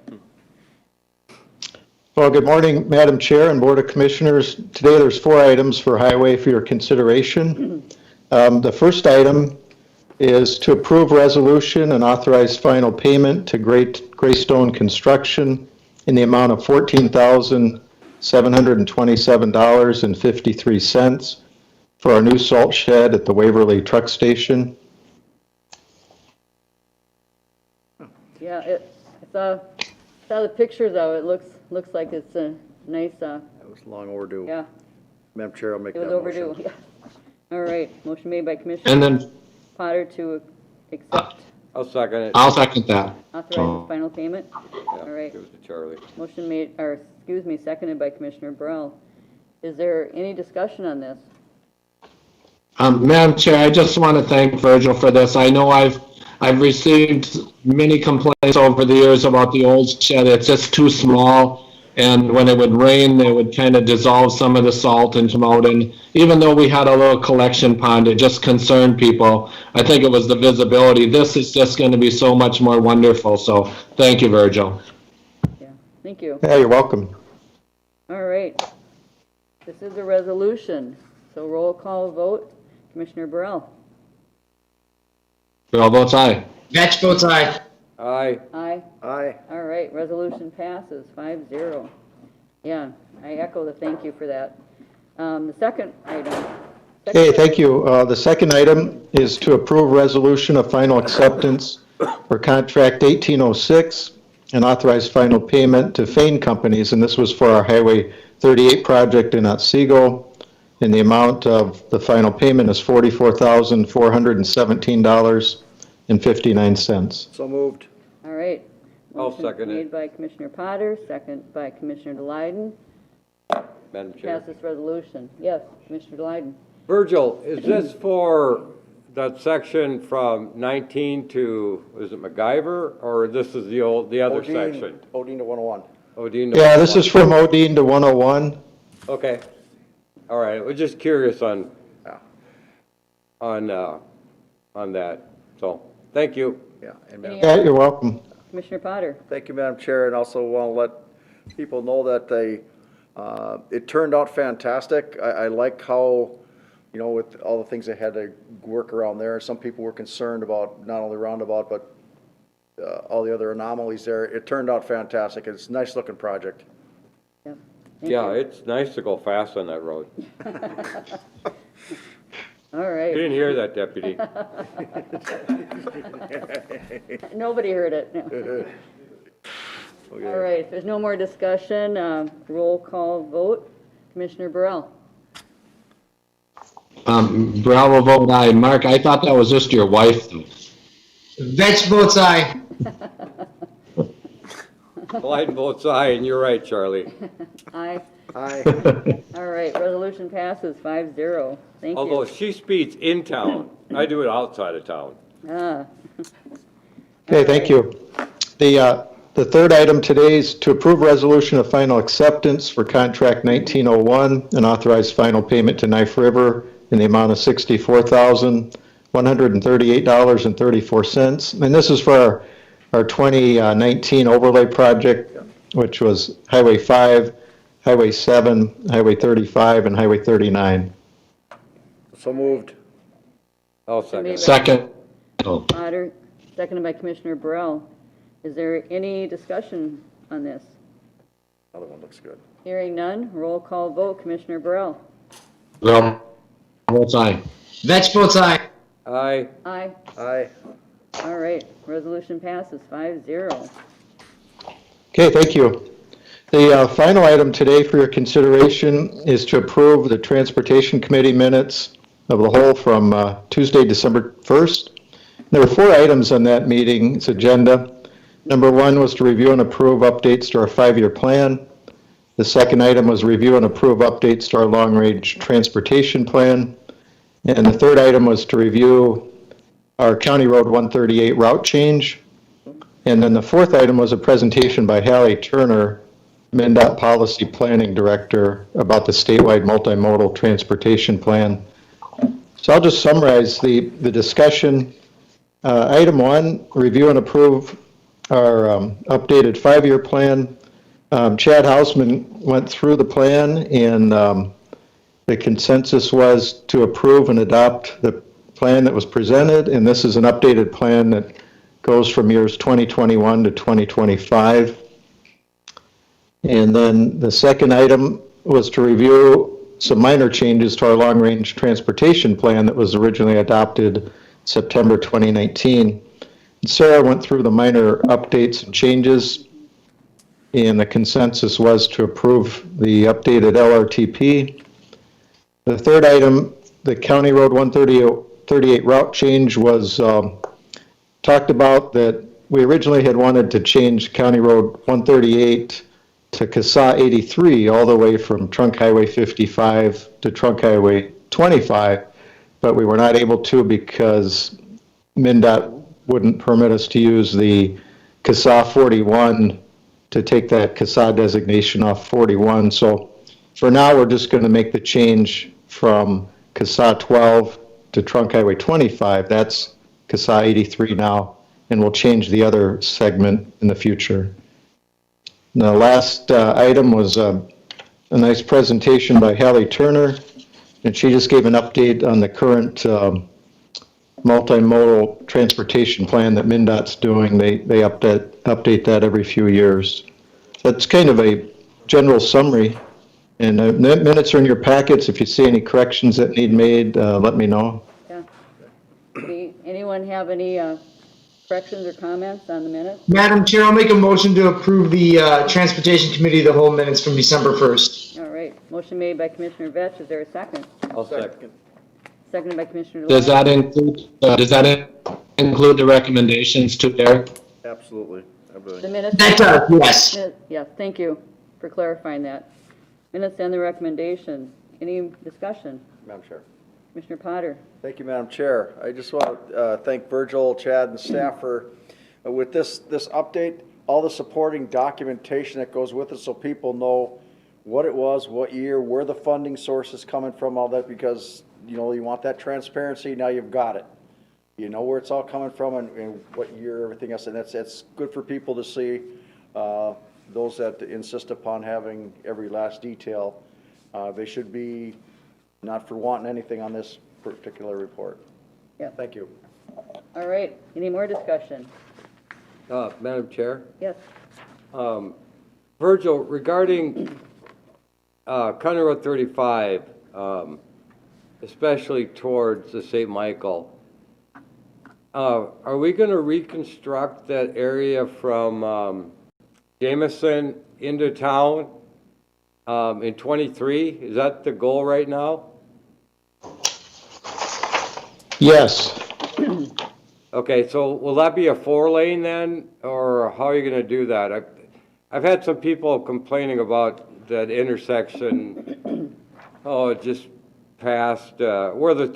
Well, good morning, Madam Chair and Board of Commissioners. Today there's 4 items for highway for your consideration. The first item is to approve resolution and authorize final payment to Greystone Construction in the amount of $14,727.53 for our new salt shed at the Waverly Truck Station. Yeah, I saw the pictures of it. Looks like it's a nice, That was long overdue. yeah, Madam Chair, I'll make it that was motion. overdue. All right, motion made by And Commissioner then Potter to accept, I'll second it. I'll second that. authorize the final payment. Yeah, All right, Give it to Charlie. motion made, or excuse me, seconded by Commissioner Burrell. Is there any discussion on this? Madam Chair, I just want to thank Virgil for this. I know I've received many complaints over the years about the old shed. It's just too small, and when it would rain, it would kind of dissolve some of the salt and come out. And even though we had a little collection pond, it just concerned people. I think it was the visibility. This is just going to be so much more wonderful. So thank you, Virgil. Yeah, thank you. Yeah, you're welcome. All right. This is a resolution, so roll call vote. Commissioner Burrell? Bill votes aye. Vetch votes aye. Aye. Aye. Aye. All right, resolution passes 5-0. Yeah, I echo the thank you for that. The second item. Okay, thank you. The second item is to approve resolution of final acceptance for contract 1806 and authorize final payment to Fane Companies, and this was for our Highway 38 project in Otsego. And the amount of the final payment is $44,417.59. So moved. All right. I'll Motion second it. Made by Commissioner Potter, second by Commissioner Delyden. Madam Chair. Pass this resolution. Yes, Commissioner Delyden. Virgil, is this for that section from 19 to, is it MacGyver, or this is the other section? Odine to 101. Odine to Yeah, this is from Odine to 101. Okay. All right, I was just curious on that, so, thank you. Yeah. And Any Yeah, you're welcome. Commissioner Potter? Thank you, Madam Chair, and also want to let people know that it turned out fantastic. I like how, with all the things they had to work around there, some people were concerned about not only roundabout, but all the other anomalies there. It turned out fantastic. It's a nice-looking project. Yeah. Yeah, it's nice to go fast on that road. All You right. didn't hear that, Deputy. Nobody heard it. No. All right, if there's no more discussion, roll call vote. Commissioner Burrell? Burrell will vote aye. Mark, I thought that was just your wife, though. Vetch votes aye. Delyden votes aye, and you're right, Charlie. Aye. Aye. All right, resolution passes 5-0. Thank Although you. she speeds in town, I do it outside of town. Ah, Okay, thank you. The third item today is to approve resolution of final acceptance for contract 1901 and authorize final payment to Knife River in the amount of $64,138.34. And this is for our 2019 overlay project, which was Highway 5, Highway 7, Highway 35, and Highway 39. So moved. I'll second it. Second. Oh. Potter, seconded by Commissioner Burrell. Is there any discussion on this? Other one looks good. Hearing none, roll call vote. Commissioner Burrell? Burrell votes aye. Vetch votes aye. Aye. Aye. Aye. All right, resolution passes 5-0. Okay, thank you. The final item today for your consideration is to approve the Transportation Committee minutes of the whole from Tuesday, December 1st. There were 4 items on that meeting's agenda. Number 1 was to review and approve updates to our 5-year plan. The second item was review and approve updates to our long-range transportation plan. And the third item was to review our County Road 138 route change. And then the fourth item was a presentation by Hallie Turner, MnDOT Policy Planning Director, about the statewide multimodal transportation plan. So I'll just summarize the discussion. Item 1, review and approve our updated 5-year plan. Chad Hausman went through the plan, and the consensus was to approve and adopt the plan that was presented, and this is an updated plan that goes from years 2021 to 2025. And then the second item was to review some minor changes to our long-range transportation plan that was originally adopted September 2019. And Sarah went through the minor updates and changes, and the consensus was to approve the updated LRTP. The third item, the County Road 138 route change, was talked about that we originally had wanted to change County Road 138 to CASA 83 all the way from Trunk Highway 55 to Trunk Highway 25, but we were not able to because MnDOT wouldn't permit us to use the CASA 41 to take that CASA designation off 41. So for now, we're just going to make the change from CASA 12 to Trunk Highway 25. That's CASA 83 now, and we'll change the other segment in the future. The last item was a nice presentation by Hallie Turner, and she just gave an update on the current multimodal transportation plan that MnDOT's doing. They update that every few years. That's kind of a general summary, and the minutes are in your packets. If you see any corrections that need made, let me know. Yeah. Anyone have any corrections or comments on the minutes? Madam Chair, I'll make a motion to approve the Transportation Committee of the whole minutes from December 1st. All right, motion made by Commissioner Vetch, is there a second? I'll second. Seconded by Commissioner Does DeLong. that include the recommendations to Derek? Absolutely. The minutes? That does, yes. Yeah, thank you for clarifying that. Minutes and the recommendation, any discussion? Madam Chair. Commissioner Potter? Thank you, Madam Chair. I just want to thank Virgil, Chad, and staff for, with this update, all the supporting documentation that goes with it so people know what it was, what year, where the funding source is coming from, all that, because, you know, you want that transparency, now you've got it. You know where it's all coming from and what year, everything else, and that's good for people to see, those that insist upon having every last detail. They should be not for wanting anything on this particular report. Yeah. Thank you. All right, any more discussion? Madam Chair? Yes. Virgil, regarding County Road 35, especially towards the St. Michael, are we going to reconstruct that area from Jameson into town in 23? Is that the goal right now? Yes. Okay, so will that be a 4-lane then, or how are you going to do that? I've had some people complaining about that intersection. Oh, just past where the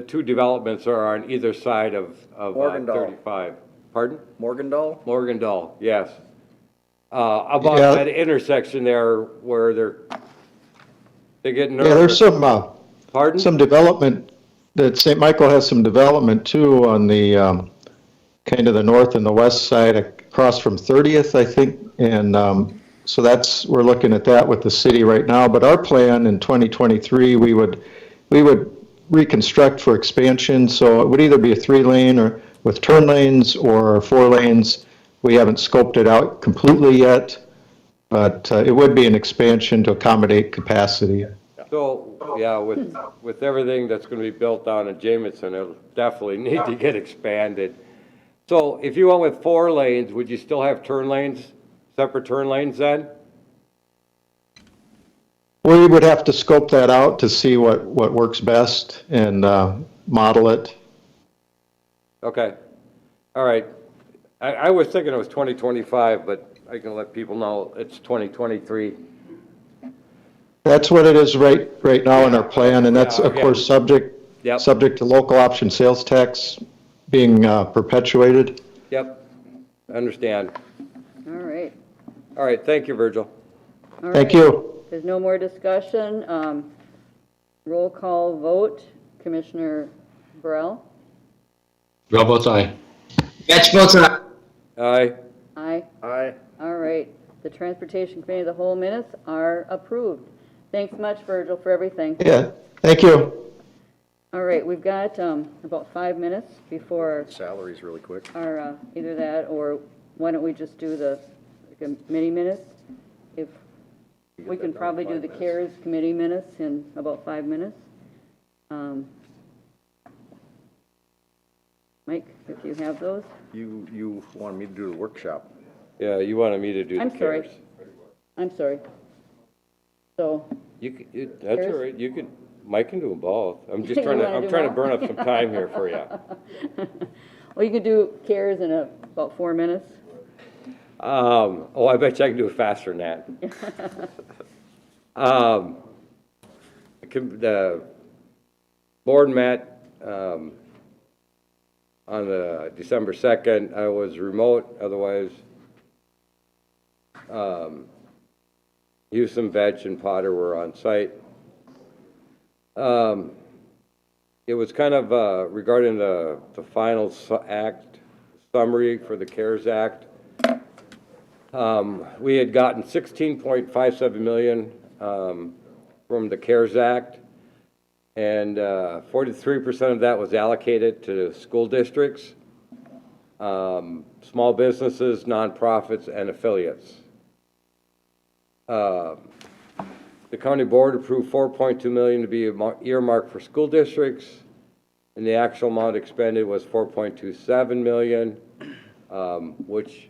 two developments are on either side of 35. Pardon? Morgandahl? Morgandahl, yes. About that intersection there where they get nervous. Yeah, there's some Pardon? some development that St. Michael has some development too on the kind of the north and the west side across from 30th, I think, and so we're looking at that with the city right now. But our plan in 2023, we would reconstruct for expansion, so it would either be a 3-lane or with turn lanes or 4 lanes. We haven't scoped it out completely yet, but it would be an expansion to accommodate capacity. So, yeah, with everything that's going to be built down in Jameson, it'll definitely need to get expanded. So if you went with 4 lanes, would you still have turn lanes, separate turn lanes then? We would have to scope that out to see what works best and model it. Okay, all right. I was thinking it was 2025, but I can let people know it's 2023. That's what it is right now in our plan, and that's, of course, subject to local option sales tax being perpetuated. Yep, I understand. All right. All right, thank you, Virgil. All right. Thank you. There's no more discussion. Roll call vote. Commissioner Burrell? Roll votes aye. Vetch votes aye. Aye. Aye. Aye. All right. The Transportation Committee of the Whole minutes are approved. Thanks much, Virgil, for everything. Yeah, thank you. All right, we've got about 5 minutes before Salaries really quick. our, either that, or why don't we just do the committee minutes? If we can probably do the CARES committee minutes in about 5 minutes. Mike, if you have those. You wanted me to do the workshop. Yeah, you wanted me to do the I'm sorry. CARES. I'm sorry. So, That's all CARES? right, you can, Mike can do them both. I'm just You trying to, wanna I'm do trying to them burn all? up some time here for you. well, you can do CARES in about 4 minutes. Oh, I bet you I can do it faster than that. The board met, on the December 2nd. I was remote, otherwise, Houston, Vetch, and Potter were on site. It was kind of regarding the final act summary for the CARES Act. We had gotten $16.57 million from the CARES Act, and 43% of that was allocated to school districts, small businesses, nonprofits, and affiliates. The county board approved $4.2 million to be earmarked for school districts, and the actual amount expended was $4.27 million, which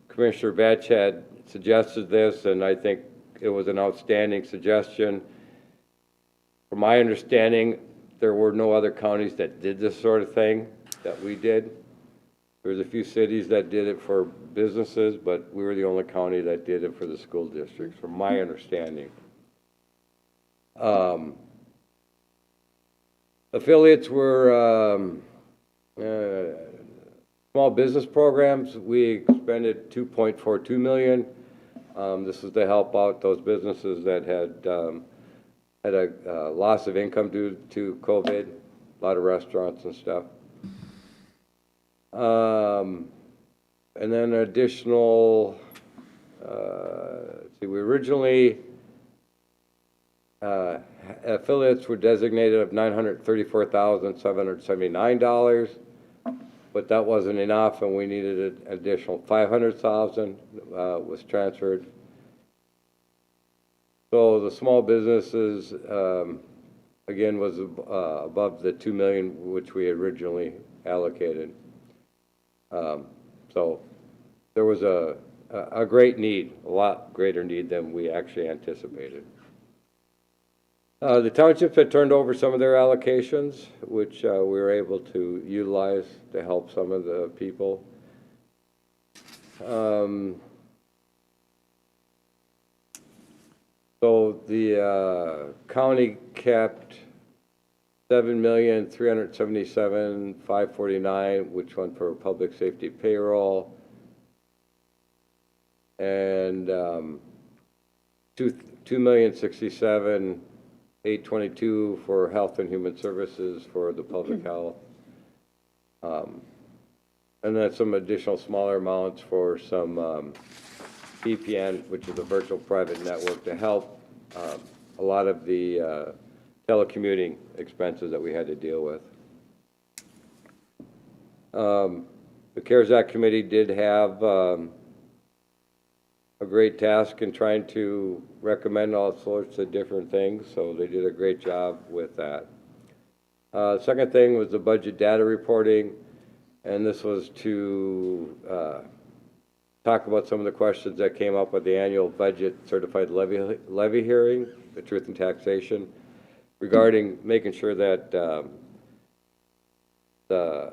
Commissioner Vetch had suggested this, and I think it was an outstanding suggestion. From my understanding, there were no other counties that did this sort of thing that we did. There's a few cities that did it for businesses, but we were the only county that did it for the school districts, from my understanding. Affiliates were small business programs. We expended $2.42 million. This is to help out those businesses that had a loss of income due to COVID, a lot of restaurants and stuff. And then additional, we originally, affiliates were designated of $934,779, but that wasn't enough, and we needed an additional $500,000 was transferred. So the small businesses, again, was above the $2 million which we originally allocated. So there was a great need, a lot greater need than we actually anticipated. The townships had turned over some of their allocations, which we were able to utilize to help some of the people. So the county kept $7,377,549, which went for public safety payroll, and $2,067,822 for health and human services for the public health, and then some additional smaller amounts for some VPN, which is a virtual private network, to help a lot of the telecommuting expenses that we had to deal with. The CARES Act committee did have a great task in trying to recommend all sorts of different things, so they did a great job with that. Second thing was the budget data reporting, and this was to talk about some of the questions that came up with the annual budget certified levy hearing, the Truth in Taxation, regarding making sure that the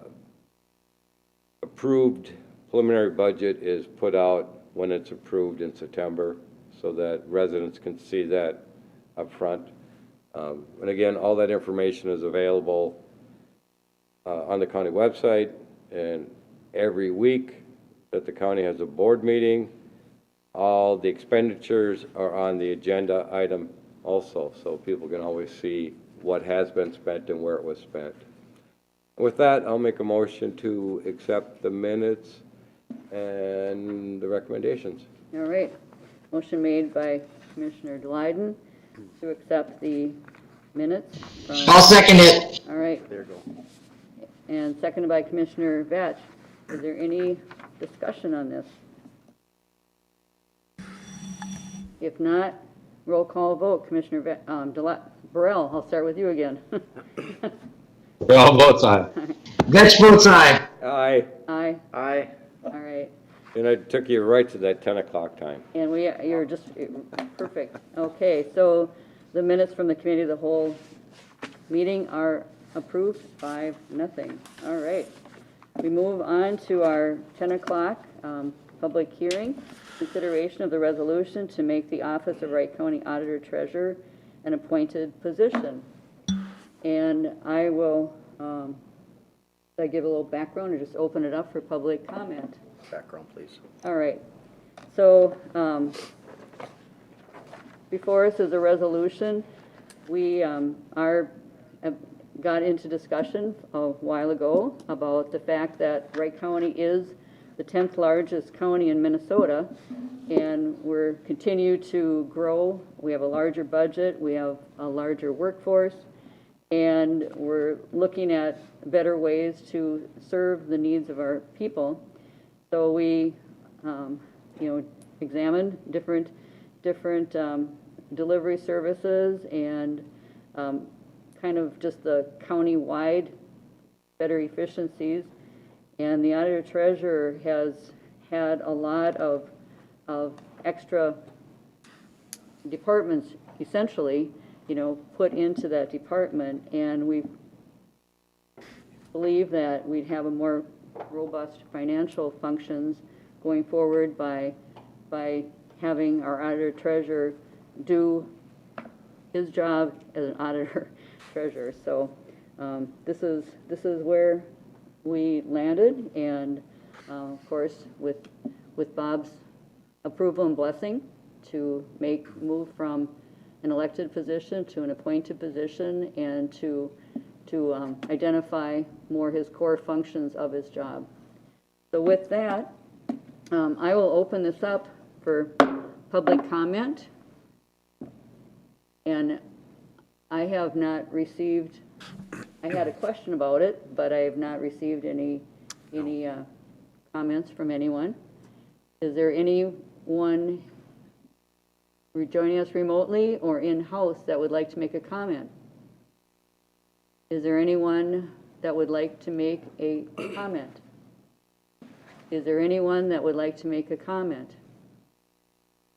approved preliminary budget is put out when it's approved in September, so that residents can see that up front. And again, all that information is available on the county website, and every week that the county has a board meeting, all the expenditures are on the agenda item also, so people can always see what has been spent and where it was spent. With that, I'll make a motion to accept the minutes and the recommendations. All right. Motion made by Commissioner Delyden to accept the minutes from. I'll second it. All right. There you go. And seconded by Commissioner Vetch. Is there any discussion on this? If not, roll call vote. Commissioner Burrell, I'll start with you again. All votes aye. Vetch votes aye. Aye. Aye. Aye. All right. And I took you right to that 10 o'clock time. And you're just perfect. Okay, so the minutes from the committee of the whole meeting are approved 5-0. All right. We move on to our 10 o'clock public hearing. Consideration of the resolution to make the office of Wright County Auditor Treasurer an appointed position. And I will, should I give a little background or just open it up for public comment? Background, please. All right. So before us is a resolution. We got into discussion a while ago about the fact that Wright County is the 10th largest county in Minnesota, and we're continue to grow. We have a larger budget, we have a larger workforce, and we're looking at better ways to serve the needs of our people. So we, examined different delivery services and kind of just the county-wide better efficiencies. And the auditor treasurer has had a lot of extra departments, essentially, put into that department. And we believe that we'd have a more robust financial functions going forward by having our auditor treasurer do his job as an auditor treasurer. So this is where we landed, and of course with Bob's approval and blessing to move from an elected position to an appointed position, and to identify more his core functions of his job. So with that, I will open this up for public comment. And I have not received, I had a question about it, but I have not received any comments from anyone. Is there anyone joining us remotely or in-house that would like to make a comment? Is there anyone that would like to make a comment? Is there anyone that would like to make a comment?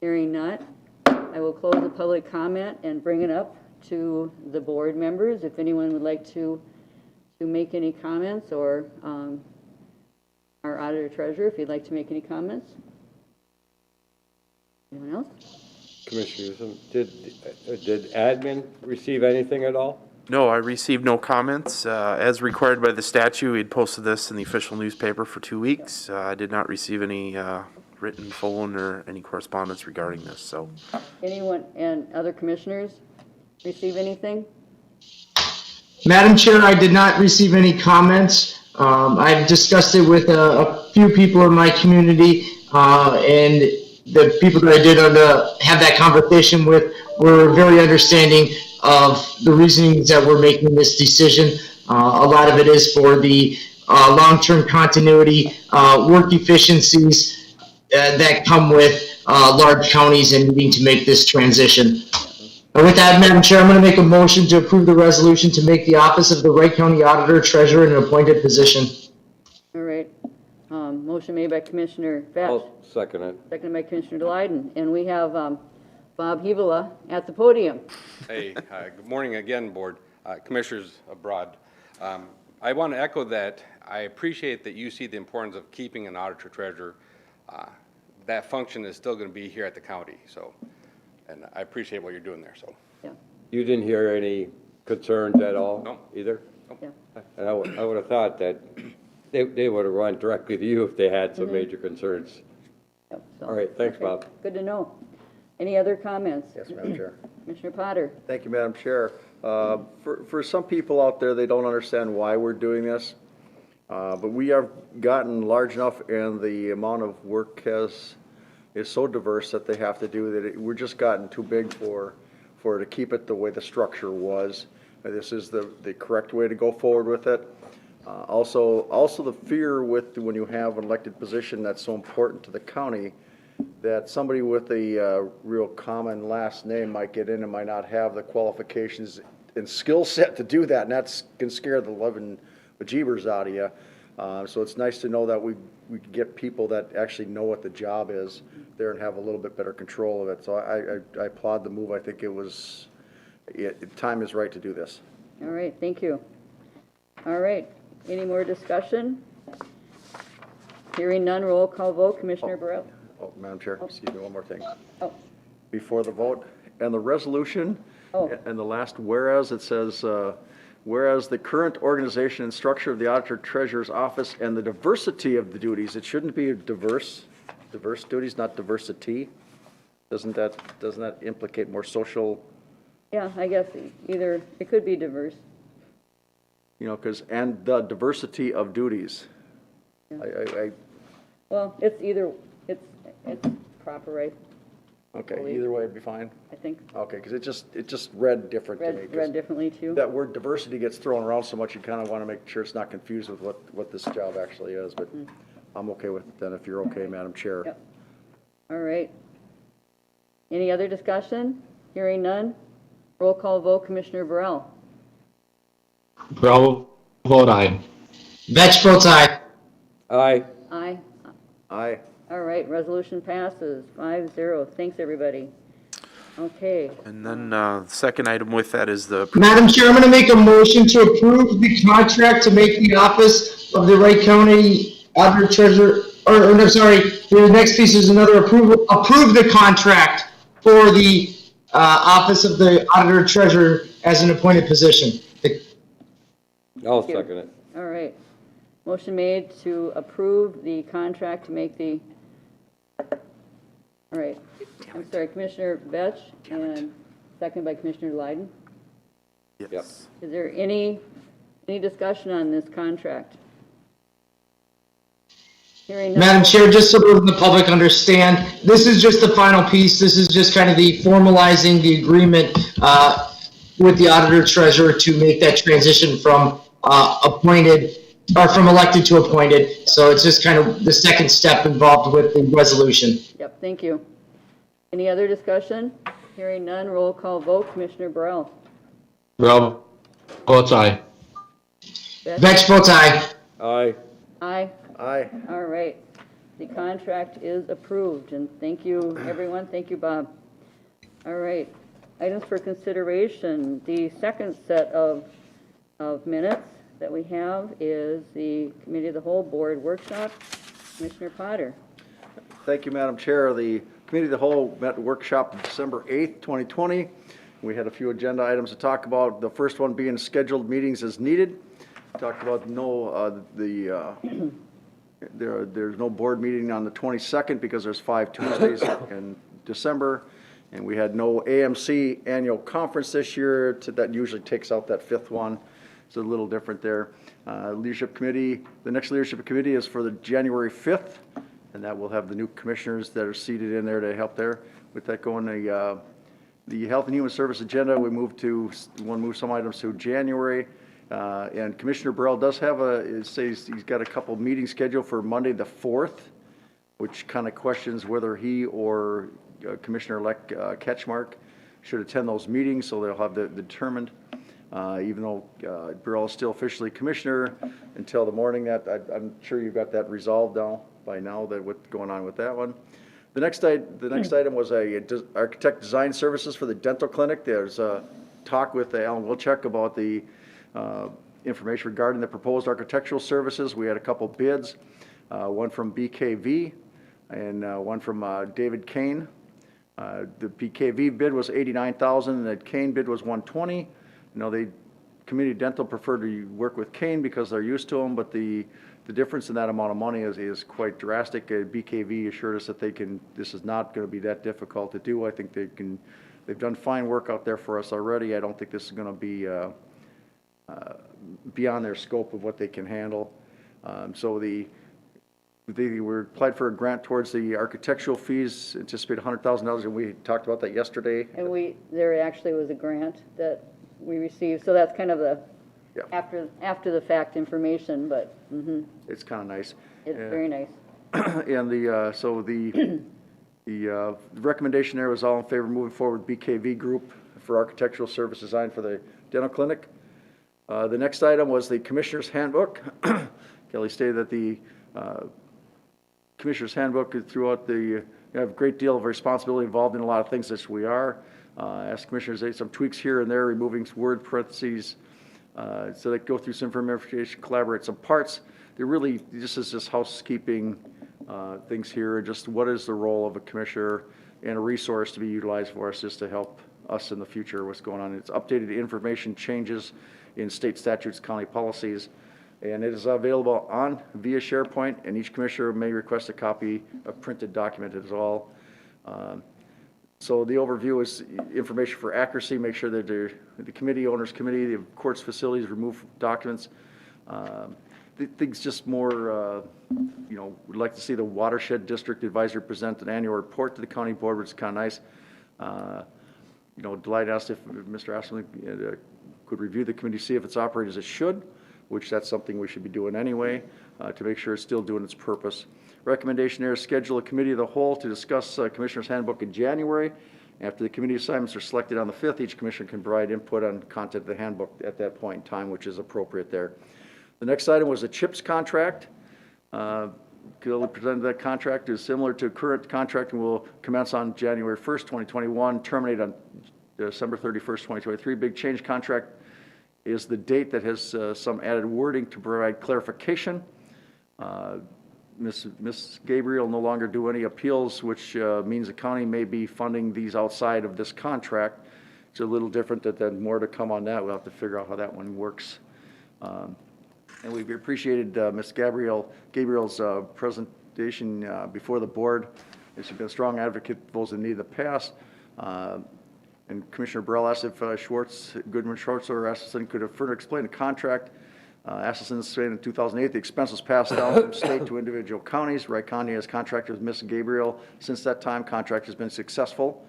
Hearing none, I will close the public comment and bring it up to the board members. If anyone would like to make any comments, or our auditor treasurer, if you'd like to make any comments. Anyone else? Commissioners, did admin receive anything at all? No, I received no comments. As required by the statute, we'd posted this in the official newspaper for 2 weeks. I did not receive any written phone or any correspondence regarding this, so. Anyone and other commissioners receive anything? Madam Chair, I did not receive any comments. I've discussed it with a few people in my community, and the people that I did have that conversation with were very understanding of the reasonings that we're making this decision. A lot of it is for the long-term continuity, work efficiencies that come with large counties and needing to make this transition. With that, Madam Chair, I'm going to make a motion to approve the resolution to make the office of the Wright County Auditor Treasurer an appointed position. All right. Motion made by Commissioner Vetch. I'll second it. Seconded by Commissioner Delyden. And we have Bob Hevola at the podium. Hey, good morning again, Board, Commissioners abroad. I want to echo that. I appreciate that you see the importance of keeping an auditor treasurer. That function is still going to be here at the county, so, and I appreciate what you're doing there, so. Yeah. You didn't hear any concerns at all? No. Either? Yeah. And I would have thought that they would have run directly to you if they had some major concerns. Yep, so, All right, thanks, okay. Bob. Good to know. Any other comments? Yes, Madam Chair. Commissioner Potter? Thank you, Madam Chair. For some people out there, they don't understand why we're doing this. But we have gotten large enough and the amount of work is so diverse that they have to do that we're just gotten too big for to keep it the way the structure was. This is the correct way to go forward with it. Also the fear with when you have an elected position that's so important to the county that somebody with a real common last name might get in and might not have the qualifications and skill set to do that, and that can scare the living bejeebers out of you. So it's nice to know that we can get people that actually know what the job is there and have a little bit better control of it. So I applaud the move. I think time is right to do this. All right, thank you. All right, any more discussion? Hearing none, roll call vote. Commissioner Burrell? Oh, Madam Chair, excuse me, one more thing. Oh. Before the vote, and the resolution, Oh. and the last whereas, it says, whereas the current organization and structure of the Auditor Treasurer's Office and the diversity of the duties, it shouldn't be diverse duties, not diversity. Doesn't that implicate more social? Yeah, I guess either, it could be diverse. And the diversity of duties. Yeah. Well, it's either, it's proper, right? Okay, either way it'd be fine? I think. Okay, because it just read different to me. Read differently too. That word diversity gets thrown around so much, you kind of want to make sure it's not confused with what this job actually is, but I'm okay with it then, if you're okay, Madam Chair. Yep. All right. Any other discussion? Hearing none. Roll call vote. Commissioner Burrell? Burrell, vote aye. Vetch votes aye. Aye. Aye. Aye. All right, resolution passes 5-0. Thanks, everybody. Okay. And then the second item with that is the Madam Chair, I'm going to make a motion to approve the contract to make the office of the Wright County Auditor Treasurer, or no, sorry, the next piece is another approve the contract for the office of the Auditor Treasurer as an appointed position. I'll second it. All right. Motion made to approve the contract to make the, all right. I'm sorry, Commissioner Vetch, and second by Commissioner Lyden. Yes. Is there any discussion on this contract? Hearing none. Madam Chair, just so the public understand, this is just the final piece. This is just kind of the formalizing the agreement with the Auditor Treasurer to make that transition from appointed, or from elected to appointed. So it's just kind of the second step involved with the resolution. Yep, thank you. Any other discussion? Hearing none, roll call vote. Commissioner Burrell? Burrell, votes aye. Vetch votes aye. Aye. Aye. Aye. All right. The contract is approved, and thank you, everyone. Thank you, Bob. All right. Items for consideration. The second set of minutes that we have is the Committee of the Whole Board Workshop. Commissioner Potter. Thank you, Madam Chair. The Committee of the Whole met workshop December 8th, 2020. We had a few agenda items to talk about. The first one being scheduled meetings as needed. Talked about there's no board meeting on the 22nd because there's 5 Tuesdays in December. And we had no AMC annual conference this year. That usually takes out that 5th one. It's a little different there. Leadership Committee, the next Leadership Committee is for the January 5th. And that will have the new commissioners that are seated in there to help there. With that going, the Health and Human Service agenda, we want to move some items to January. And Commissioner Burrell does have it says he's got a couple meetings scheduled for Monday the 4th, which kind of questions whether he or Commissioner-elect Ketchmark should attend those meetings, so they'll have that determined. Even though Burrell is still officially commissioner until the morning, I'm sure you've got that resolved now by now, that what's going on with that one. The next item was architect design services for the dental clinic. There's a talk with Alan Wilczek about the information regarding the proposed architectural services. We had a couple bids, one from BKV and one from David Kane. The BKV bid was $89,000 and the Kane bid was $120,000. Community Dental preferred to work with Kane because they're used to them, but the difference in that amount of money is quite drastic. BKV assured us that this is not going to be that difficult to do. I think they've done fine work out there for us already. I don't think this is going to be beyond their scope of what they can handle. So they were applied for a grant towards the architectural fees, anticipate $100,000, and we talked about that yesterday. And there actually was a grant that we received, so that's kind of the Yeah. after the fact information, but, It's kind of nice. it's very nice. And the recommendation there was all in favor of moving forward BKV Group for architectural service design for the dental clinic. The next item was the Commissioner's Handbook. Kelly stated that the Commissioner's Handbook throughout you have a great deal of responsibility involved in a lot of things as we are. Ask Commissioners, there's some tweaks here and there, removing word parentheses, so they go through some information, collaborate some parts. They're really, this is just housekeeping things here, just what is the role of a commissioner and a resource to be utilized for us just to help us in the future, what's going on. It's updated information changes in state statutes, county policies, and it is available via SharePoint, and each commissioner may request a copy of printed document as well. So the overview is information for accuracy, make sure that the committee, owners committee, the courts facilities remove documents. Things just more, we'd like to see the Watershed District Advisor present an annual report to the county board, which is kind of nice. Delight asked if Mr. Asselman could review the committee, see if it's operating as it should, which that's something we should be doing anyway, to make sure it's still doing its purpose. Recommendation there is schedule a committee of the whole to discuss Commissioner's Handbook in January. After the committee assignments are selected on the 5th, each commissioner can provide input on content of the handbook at that point in time, which is appropriate there. The next item was the CHIPS contract. Kelly presented that contract is similar to current contract and will commence on January 1st, 2021, terminate on December 31st, 2023. Big change contract is the date that has some added wording to provide clarification. Ms. Gabriel no longer do any appeals, which means the county may be funding these outside of this contract. It's a little different, than more to come on that. We'll have to figure out how that one works. And we've appreciated Ms. Gabriel's presentation before the board. She's been a strong advocate for those in need in the past. And Commissioner Burrell asked if Goodman Schwartz or Asselson could have further explained the contract. Asselson said in 2008 the expense was passed down from state to individual counties. Wright County has contracted with Ms. Gabriel. Since that time, contract has been successful.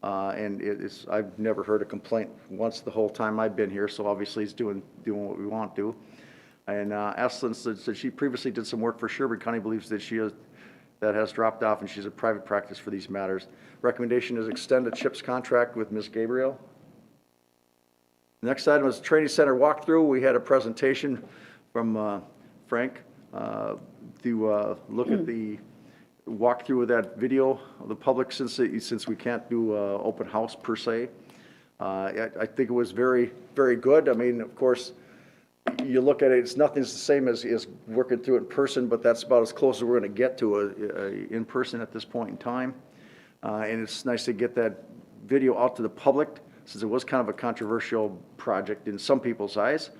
And I've never heard a complaint once the whole time I've been here, so obviously he's doing what we want to. And Asselson said she previously did some work for Sherburne County, believes that that has dropped off and she's a private practice for these matters. Recommendation is extend the CHIPS contract with Ms. Gabriel. The next item is training center walkthrough. We had a presentation from Frank to look at the walkthrough of that video of the public since we can't do open house per se. I think it was very, very good. I mean, of course, you look at it, it's nothing's the same as working through it in person, but that's about as close as we're going to get to a in person at this point in time. And it's nice to get that video out to the public, since it was kind of a controversial project in some people's eyes.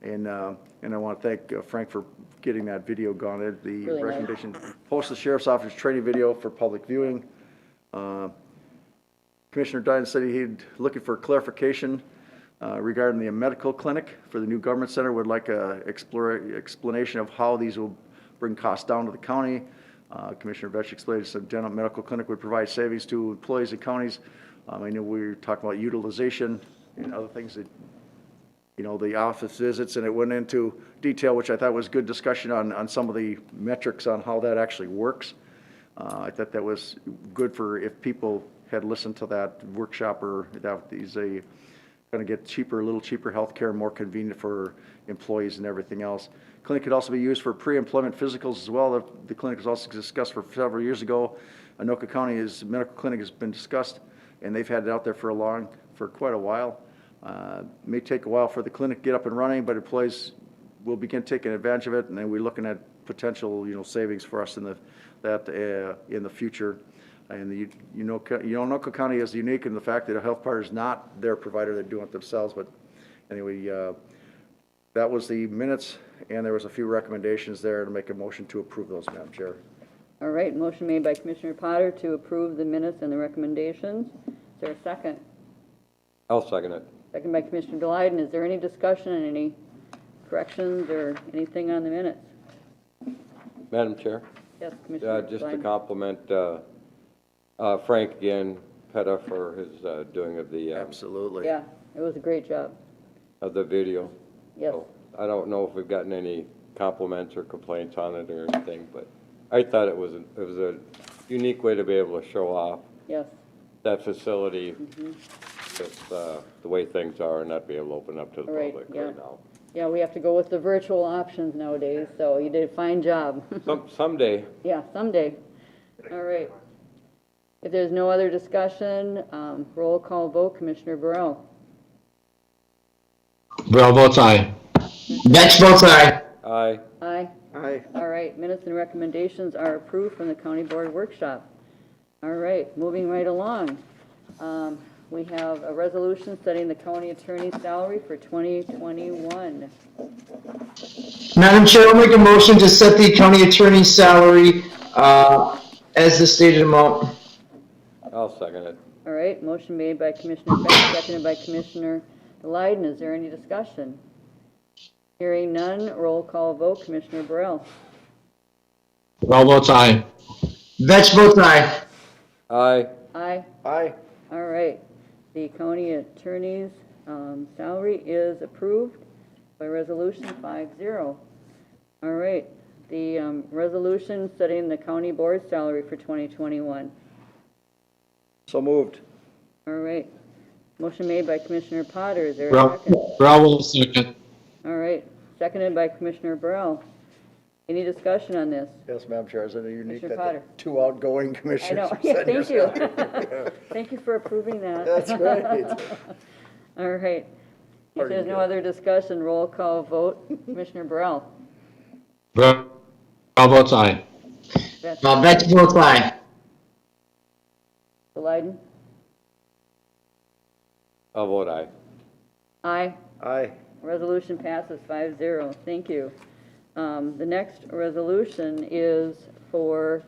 And I want to thank Frank for getting that video gone. The really recommendation, nice. Post the Sheriff's Office training video for public viewing. Commissioner Dine said he'd looking for clarification regarding the medical clinic for the new government center. Would like a explanation of how these will bring costs down to the county. Commissioner Vetch explained some dental medical clinic would provide savings to employees and counties. I know we were talking about utilization and other things that, the office visits, and it went into detail, which I thought was good discussion on some of the metrics on how that actually works. I thought that was good for if people had listened to that workshop, or that is going to get a little cheaper health care, more convenient for employees and everything else. Clinic could also be used for pre-employment physicals as well. The clinic was also discussed for several years ago. Anoka County's medical clinic has been discussed, and they've had it out there for quite a while. May take a while for the clinic to get up and running, but employees will begin taking advantage of it, and then we're looking at potential, savings for us in the future. And Anoka County is unique in the fact that a health partner is not their provider; they're doing it themselves. But anyway, that was the minutes, and there was a few recommendations there to make a motion to approve those, Madam Chair. All right, motion made by Commissioner Potter to approve the minutes and the recommendations. Is there a second? I'll second it. Second by Commissioner Delight. Is there any discussion and any corrections or anything on the minutes? Madam Chair? Yes, Commissioner Just to Klein. compliment Frank again, Petta, for his doing of the Absolutely. Yeah, it was a great job. of the video. Yes. So, I don't know if we've gotten any compliments or complaints on it or anything, but I thought it was a unique way to be able to show off Yes. that facility with the way things are and not be able to open up to the Right, public yeah. right now. Yeah, we have to go with the virtual options nowadays, so you did a fine job. Someday. Yeah, someday. All right. If there's no other discussion, roll call vote, Commissioner Burrell. Burrell votes aye. Vetch votes aye. Aye. Aye. Aye. All right, minutes and recommendations are approved from the county board workshop. All right, moving right along. We have a resolution setting the county attorney's salary for 2021. Madam Chair, I'll make a motion to set the county attorney's salary as the stated amount. I'll second it. All right, motion made by Commissioner Beck, seconded by Commissioner Leiden. Is there any discussion? Hearing none, roll call vote, Commissioner Burrell. Burrell votes aye. Vetch votes aye. Aye. Aye. Aye. All right, the county attorney's salary is approved by resolution 5-0. All right, the resolution setting the county board salary for 2021. So moved. All right, motion made by Commissioner Potter. Is there a second? Burrell will second. All right, seconded by Commissioner Burrell. Any discussion on this? Yes, Madam Chair, isn't it unique Commissioner that Potter. the two outgoing I commissioners know, are yeah, sitting thank here? you. Thank you for approving that. That's right. All right. If Pretty there's no good. other discussion, roll call vote. Commissioner Burrell. Burrell votes aye. Vetch votes aye. Leiden? I'll vote aye. Aye. Aye. Resolution passes 5-0. Thank you. The next resolution is for,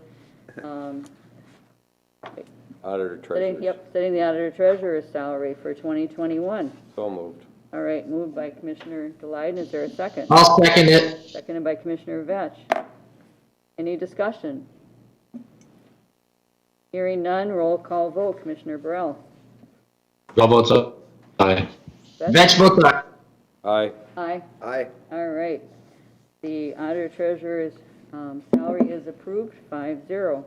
Auditor treasurer's. setting the auditor treasurer's salary for 2021. So moved. All right, moved by Commissioner Leiden. Is there a second? I'll second it. Seconded by Commissioner Vetch. Any discussion? Hearing none, roll call vote. Commissioner Burrell. Burrell votes aye. Vetch votes aye. Aye. Aye. Aye. All right. The auditor treasurer's salary is approved, 5-0.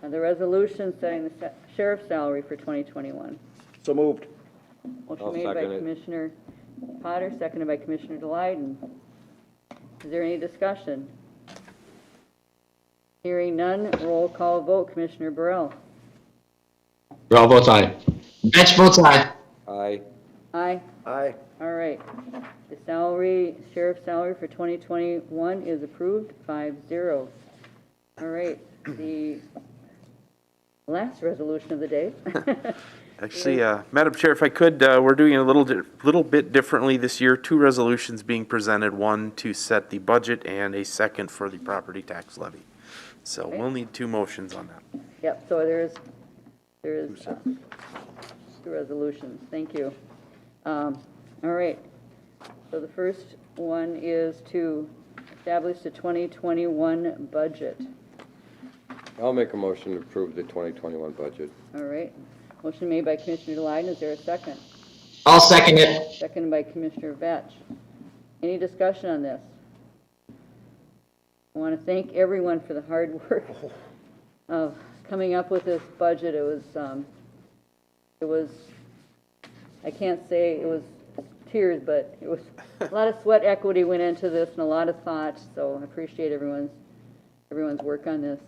The resolution setting the sheriff's salary for 2021. So moved. Motion I'll made by second it. Commissioner Potter, seconded by Commissioner Leiden. Is there any discussion? Hearing none, roll call vote. Commissioner Burrell. Burrell votes aye. Vetch votes aye. Aye. Aye. Aye. All right. The salary, sheriff's salary for 2021 is approved, 5-0. All right, the last resolution of the day. Actually, Madam Chair, if I could, we're doing a little bit differently this year. Two resolutions being presented, one to set the budget and a second for the property tax levy. So we'll need two motions on that. Yep, so there is two resolutions. Thank you. All right. So the first one is to establish the 2021 budget. I'll make a motion to approve the 2021 budget. All right. Motion made by Commissioner Leiden. Is there a second? I'll second it. Seconded by Commissioner Vetch. Any discussion on this? I want to thank everyone for the hard work of coming up with this budget. It was, I can't say it was tears, but it was a lot of sweat equity went into this and a lot of thought, so I appreciate everyone's work on this.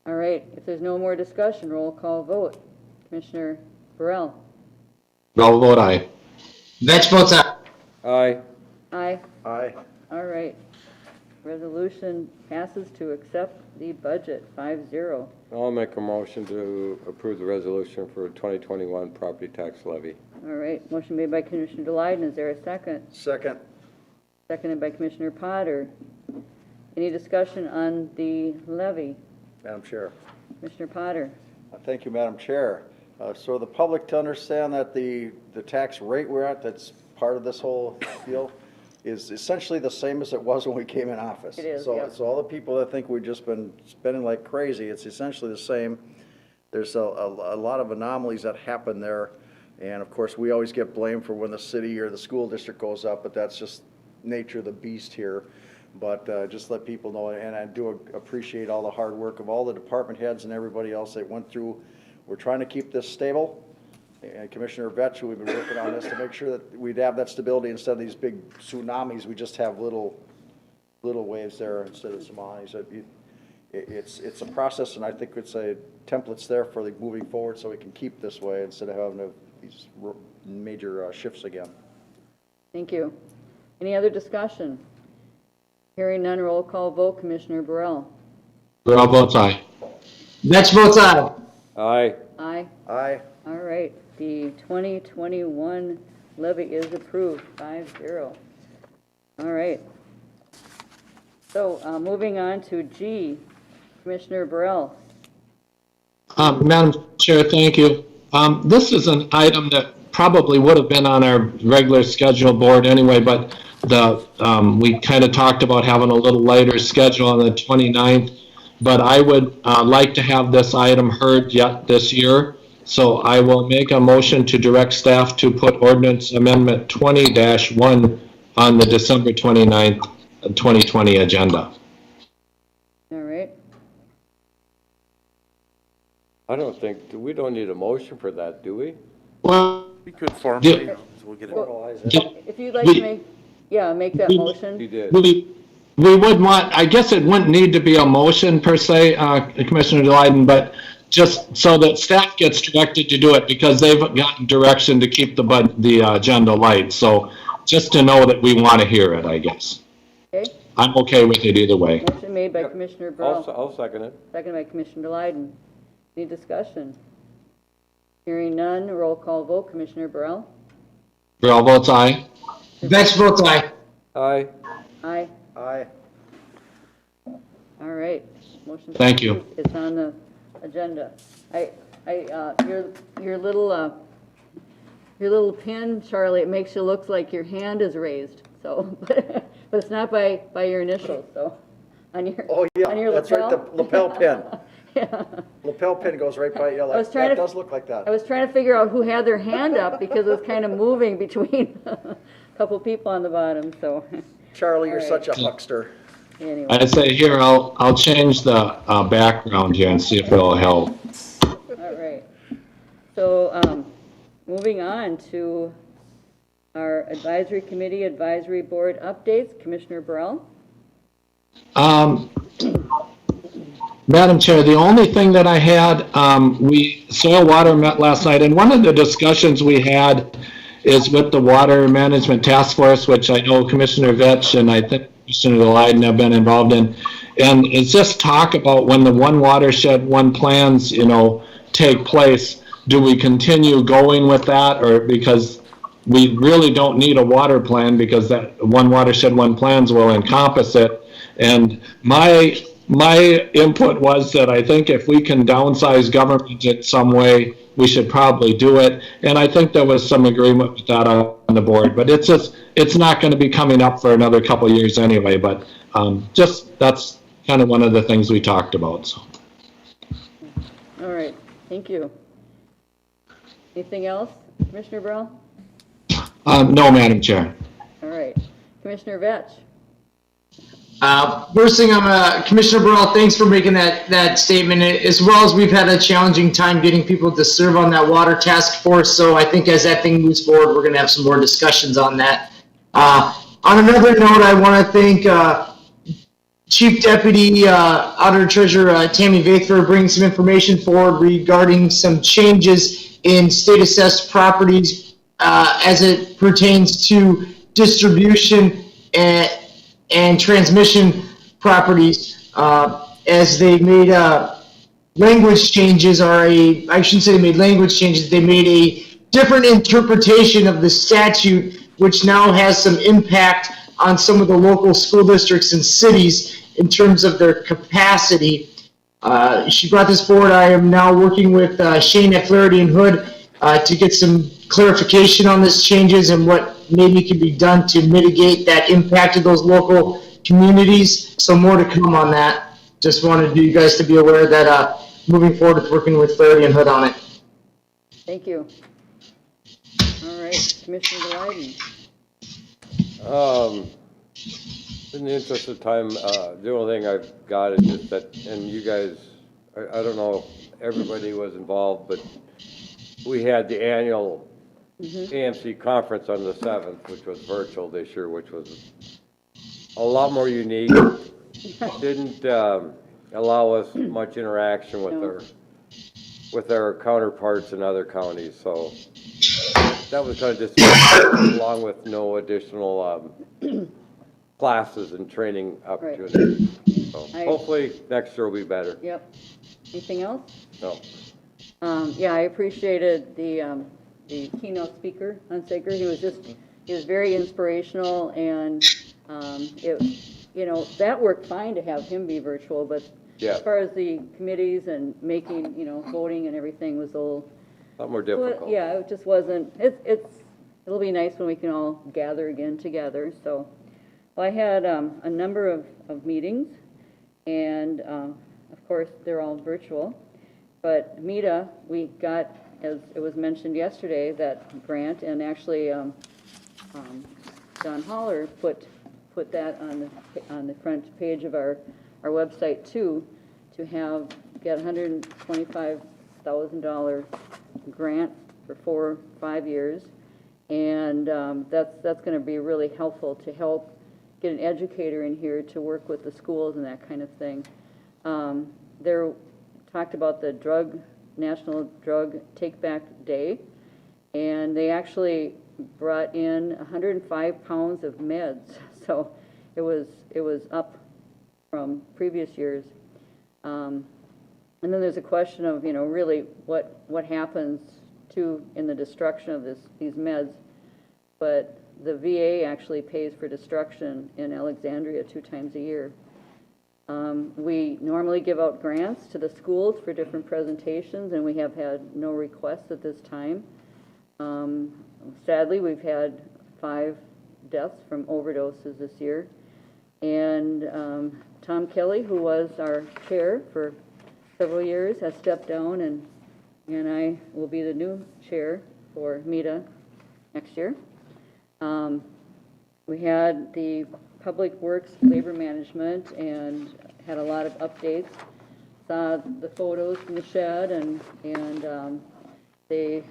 All right, if there's no more discussion, roll call vote. Commissioner Burrell. Burrell votes aye. Vetch votes aye. Aye. Aye. Aye. All right. Resolution passes to accept the budget, 5-0. I'll make a motion to approve the resolution for 2021 property tax levy. All right, motion made by Commissioner Leiden. Is there a second? Second. Seconded by Commissioner Potter. Any discussion on the levy? Madam Chair. Commissioner Potter. Thank you, Madam Chair. So the public to understand that the tax rate we're at, that's part of this whole deal, is essentially the same as it was when we came in office. It is, So, yeah. so all the people that think we've just been spending like crazy, it's essentially the same. There's a lot of anomalies that happen there. And of course, we always get blamed for when the city or the school district goes up, but that's just nature of the beast here. But just let people know, and I do appreciate all the hard work of all the department heads and everybody else that went through. We're trying to keep this stable. And Commissioner Vetch, we've been working on this to make sure that we'd have that stability instead of these big tsunamis. We just have little waves there instead of tsunamis. It's a process, and I think it's a templates there for like moving forward, so we can keep this way instead of having these major shifts again. Thank you. Any other discussion? Hearing none, roll call vote. Commissioner Burrell? Burrell votes aye. Vetch votes aye. Aye. Aye. Aye. All right, the 2021 levy is approved, 5-0. All right. So, moving on to G, Commissioner Burrell. Madam Chair, thank you. This is an item that probably would have been on our regular schedule board anyway, but we kind of talked about having a little lighter schedule on the 29th, but I would like to have this item heard yet this year. So I will make a motion to direct staff to put ordinance amendment 20-1 on the December 29th, 2020 agenda. All right. I don't think, we don't need a motion for that, do we? Well, We could formally, so we'll get it. If you'd like to make that motion. You did. we would want, I guess it wouldn't need to be a motion per se, Commissioner Delyden, but just so that staff gets directed to do it, because they've gotten direction to keep the agenda light. So just to know that we want to hear it, I guess. Okay, I'm okay with it either way. motion made by Commissioner Burrell, I'll second it. second by Commissioner Delyden. Any discussion? Hearing none, roll call vote. Commissioner Burrell? Burrell votes aye. Vetch votes aye. Aye. Aye. Aye. All right. Motion Thank you. approved. It's on the agenda. Your little pin, Charlie, it makes you look like your hand is raised, so, but it's not by your initials, so, on your, Oh, yeah, on your that's lapel. right, the lapel pin. Yeah. Lapel pin goes right by, yeah, I was that trying to- does look like that. I was trying to figure out who had their hand up because it was kind of moving between a couple people on the bottom, so, Charlie, you're All such a huckster. anyway. I say here, I'll change the background here and see if it'll help. All right. So, moving on to our advisory committee, advisory board updates. Commissioner Burrell? Madam Chair, the only thing that I had, Soil Water met last night, and one of the discussions we had is with the Water Management Task Force, which I know Commissioner Vetch and I think Commissioner Leiden have been involved in. And it's just talk about when the one watershed, one plans, take place, do we continue going with that? Or because we really don't need a water plan because that one watershed, one plans will encompass it. And my input was that I think if we can downsize government in some way, we should probably do it. And I think there was some agreement with that on the board, but it's not going to be coming up for another couple of years anyway, but that's kind of one of the things we talked about. So. All right, thank you. Anything else, Commissioner Burrell? No, Madam Chair. All right, Commissioner Vetch? First thing, Commissioner Burrell, thanks for making that statement, as well as we've had a challenging time getting people to serve on that water task force. So I think as that thing moves forward, we're going to have some more discussions on that. On another note, I want to thank Chief Deputy Auditor Treasurer Tammy Vaith for bringing some information forward regarding some changes in state assessed properties as it pertains to distribution and transmission properties, as they made language changes, I shouldn't say they made language changes, they made a different interpretation of the statute, which now has some impact on some of the local school districts and cities in terms of their capacity. She brought this forward. I am now working with Shane at Flaherty and Hood to get some clarification on this changes and what maybe can be done to mitigate that impact of those local communities. So more to come on that. Just wanted you guys to be aware that moving forward with working with Flaherty and Hood on it. Thank you. All right, Commissioner Glyden. In the interest of time, the only thing I've got is just that, and you guys, I don't know if everybody was involved, but we had the annual AMC conference on the 7th, which was virtual this year, which was a lot more unique. Didn't allow us much interaction with our counterparts in other counties, so that was kind of just along with no additional classes and training opportunities. So hopefully next year will be better. Yep. Anything else? No. Yeah, I appreciated the keynote speaker on Saker. He was very inspirational, and that worked fine to have him be virtual, but as far as the committees and making, voting and everything was a lot more difficult. Yeah, it just wasn't, it'll be nice when we can all gather again together. So, well, I had a number of meetings, and of course, they're all virtual. But META, we got, as it was mentioned yesterday, that grant, and actually Don Holler put that on the front page of our website too, to get $125,000 grant for 5 years, and that's going to be really helpful to help get an educator in here to work with the schools and that kind of thing. They're talked about the National Drug Take Back Day, and they actually brought in 105 pounds of meds, so it was up from previous years. And then there's a question of, really what happens in the destruction of these meds, but the VA actually pays for destruction in Alexandria 2 times a year. We normally give out grants to the schools for different presentations, and we have had no requests at this time. Sadly, we've had 5 deaths from overdoses this year. And Tom Kelly, who was our chair for several years, has stepped down, and I will be the new chair for META next year. We had the Public Works Labor Management and had a lot of updates. Saw the photos from the shed, and they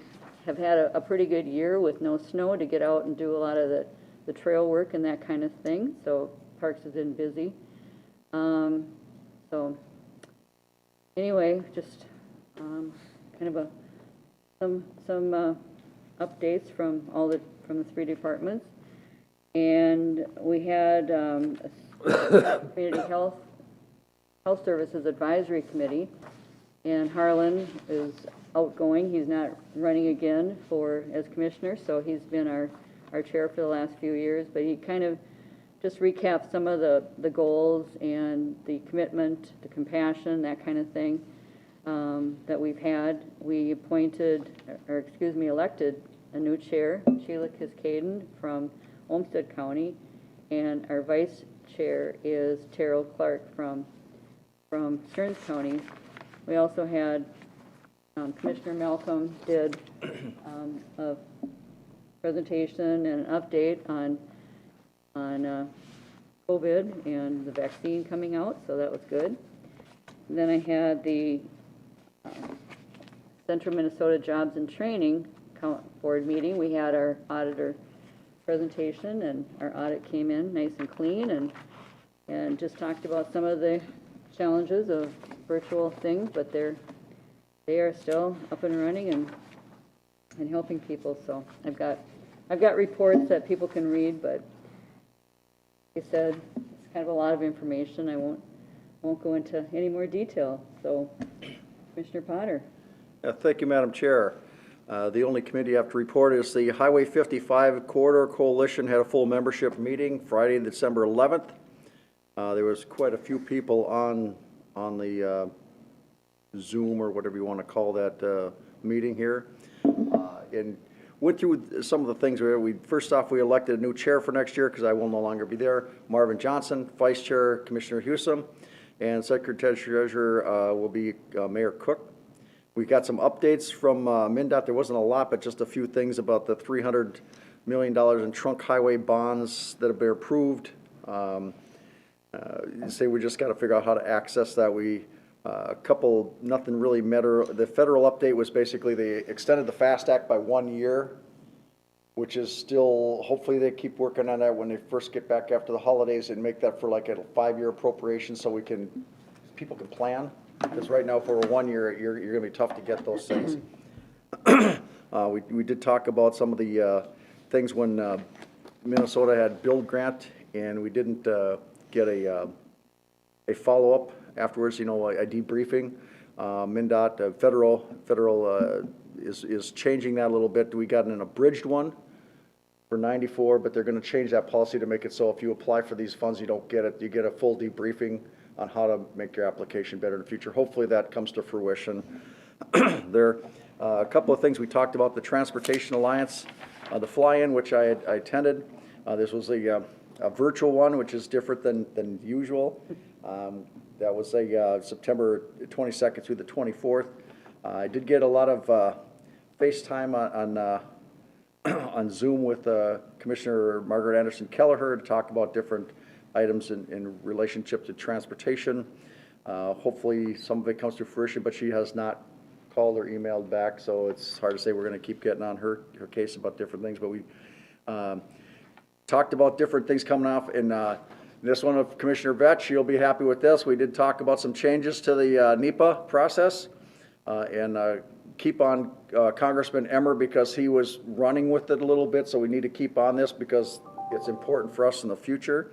have had a pretty good year with no snow to get out and do a lot of the trail work and that kind of thing. So Parks has been busy. So anyway, just kind of some updates from the 3 departments. And we had Community Health Services Advisory Committee, and Harlan is outgoing. He's not running again as commissioner, so he's been our chair for the last few years, but he kind of just recapped some of the goals and the commitment, the compassion, that kind of thing that we've had. We elected a new chair, Sheila Kiskaden from Olmsted County, and our vice chair is Terrell Clark from Stearns County. We also had Commissioner Malcolm did a presentation and an update on COVID and the vaccine coming out, so that was good. And then I had the Central Minnesota Jobs and Training Board meeting. We had our auditor presentation, and our audit came in nice and clean, and just talked about some of the challenges of virtual things, but they are still up and running and helping people. So I've got reports that people can read, but like I said, it's kind of a lot of information. I won't go into any more detail. So, Commissioner Potter. Thank you, Madam Chair. The only committee I have to report is the Highway 55 Corridor Coalition had a full membership meeting Friday, December 11th. There was quite a few people on the Zoom or whatever you want to call that meeting here. And went through some of the things where first off, we elected a new chair for next year because I will no longer be there. Marvin Johnson, Vice Chair Commissioner Hewsome, and Secretary Treasurer will be Mayor Cook. We got some updates from MnDOT. There wasn't a lot, but just a few things about the $300 million in trunk highway bonds that have been approved. Say we just got to figure out how to access that. Nothing really matter. The federal update was basically they extended the FAST Act by 1 year, which is still, hopefully they keep working on that when they first get back after the holidays and make that for like a 5-year appropriation so people can plan. Because right now for a 1 year, you're going to be tough to get those things. We did talk about some of the things when Minnesota had build grant and we didn't get a follow-up afterwards, a debriefing. MnDOT, federal is changing that a little bit. We got an abridged one for 94, but they're going to change that policy to make it so if you apply for these funds, you don't get it. You get a full debriefing on how to make your application better in the future. Hopefully that comes to fruition. There a couple of things we talked about, the Transportation Alliance, the fly-in, which I attended. This was a virtual one, which is different than usual. That was September 22nd through the 24th. I did get a lot of FaceTime on Zoom with Commissioner Margaret Anderson Kelleher to talk about different items in relationship to transportation. Hopefully some of it comes to fruition, but she has not called or emailed back, so it's hard to say. We're going to keep getting on her case about different things, but we talked about different things coming off. And this one of Commissioner Vetch, you'll be happy with this. We did talk about some changes to the NEPA process and keep on Congressman Emmer because he was running with it a little bit, so we need to keep on this because it's important for us in the future.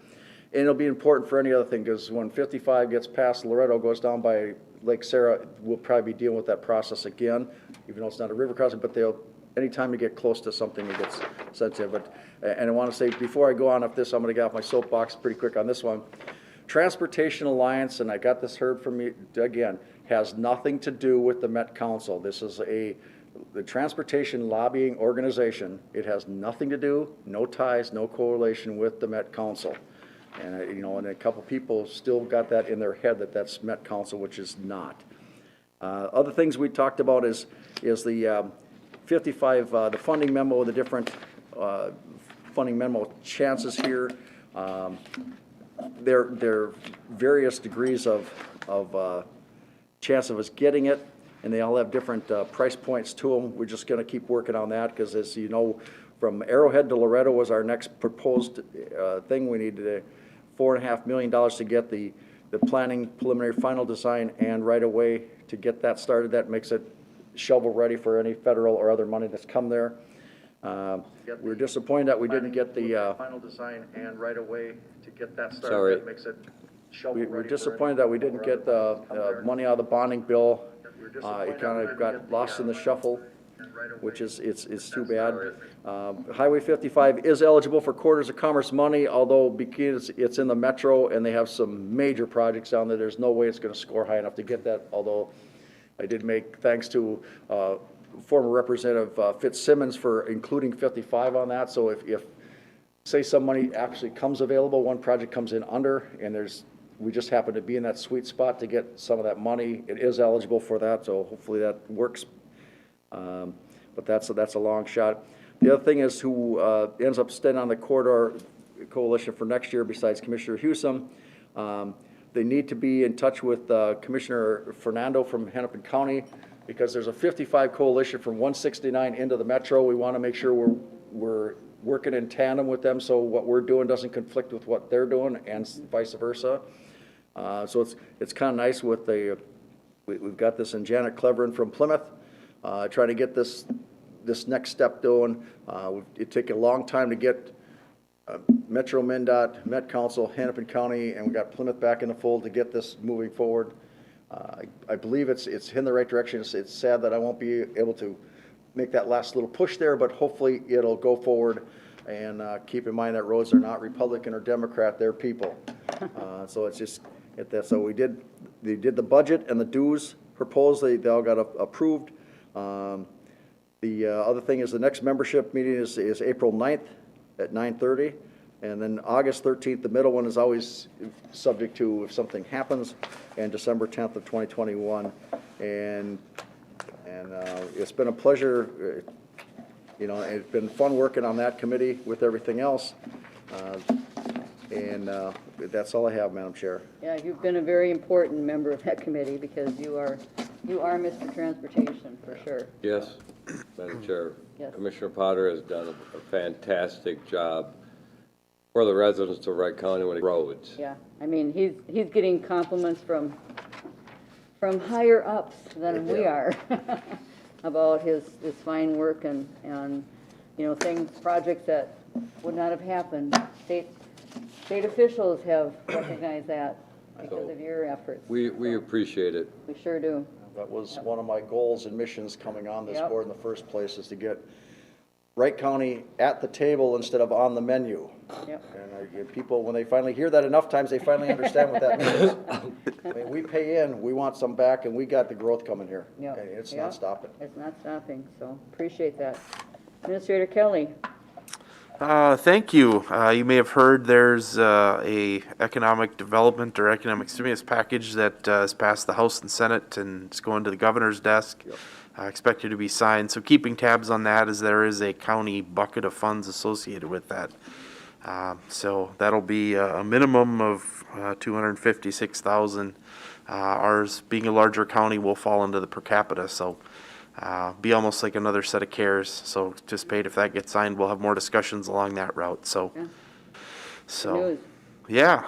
And it'll be important for any other thing because when 55 gets past Loretto, goes down by Lake Sarah, we'll probably be dealing with that process again, even though it's not a river crossing, but anytime you get close to something, it gets sensitive. And I want to say, before I go on up this, I'm going to get off my soapbox pretty quick on this one. Transportation Alliance, and I got this heard from you again, has nothing to do with the Met Council. This is the transportation lobbying organization. It has nothing to do, no ties, no correlation with the Met Council. And and a couple people still got that in their head that that's Met Council, which is not. Other things we talked about is the 55, the funding memo, the different funding memo chances here. There are various degrees of chance of us getting it, and they all have different price points to them. We're just going to keep working on that because, as you know, from Arrowhead to Loretto was our next proposed thing. We needed $4.5 million to get the planning, preliminary, final design, and right away to get that started. That makes it shovel ready for any federal or other money that's come there. We're disappointed that we didn't get the final design and right away to get that started. Sorry. That makes it shovel ready. We're disappointed that we didn't get the money out of the bonding bill. It kind of got lost in the shuffle, which is it's too bad. Highway 55 is eligible for quarters of commerce money, although because it's in the metro and they have some major projects down there, there's no way it's going to score high enough to get that. Although I did make thanks to former Representative Fitzsimmons for including 55 on that. So if say some money actually comes available, one project comes in under, and we just happen to be in that sweet spot to get some of that money, it is eligible for that. So hopefully that works. But that's a long shot. The other thing is who ends up staying on the corridor coalition for next year besides Commissioner Hewsome. They need to be in touch with Commissioner Fernando from Hennepin County because there's a 55 coalition from 169 into the metro. We want to make sure we're working in tandem with them so what we're doing doesn't conflict with what they're doing and vice versa. So it's kind of nice with we've got this in Janet Cleverin from Plymouth. Trying to get this next step doing. It took a long time to get Metro, MnDOT, Met Council, Hennepin County, and we got Plymouth back in the fold to get this moving forward. I believe it's in the right direction. It's sad that I won't be able to make that last little push there, but hopefully it'll go forward. And keep in mind that roads are not Republican or Democrat; they're people. So it's just so they did the budget and the dues proposed. They all got approved. The other thing is the next membership meeting is April 9th at 9:30. And then August 13th, the middle one is always subject to if something happens, and December 10th of 2021. And it's been a pleasure, you know, it's been fun working on that committee with everything else. And that's all I have, Madam Chair. Yeah, you've been a very important member of that committee because you are Mr. Transportation, for sure. Yes, Madam Chair. Yes. Commissioner Potter has done a fantastic job for the residents of Wright County when it roads. Yeah, I mean, he's getting compliments from higher ups than we are about his fine work and, you know, projects that would not have happened. State officials have recognized that because of your efforts. We appreciate it. We sure do. That was one of my goals and missions coming on this Yep. board in the first place, is to get Wright County at the table instead of on the menu. Yep. And people, when they finally hear that enough times, they finally understand what that means. I mean, we pay in, we want some back, and we got the growth coming here. Yep. Okay, it's Yep. not stopping. It's not stopping, so appreciate that. Administrator Kelly. Thank you. You may have heard there's a economic development or economic stimulus package that has passed the House and Senate and it's going to the governor's desk. Expected to be signed. So keeping tabs on that, as there is a county bucket of funds associated with that. So that'll be a minimum of $256,000. Ours, being a larger county, will fall into the per capita. So be almost like another set of CARES. So anticipate if that gets signed, we'll have more discussions along that route. So, Yeah. so News. yeah,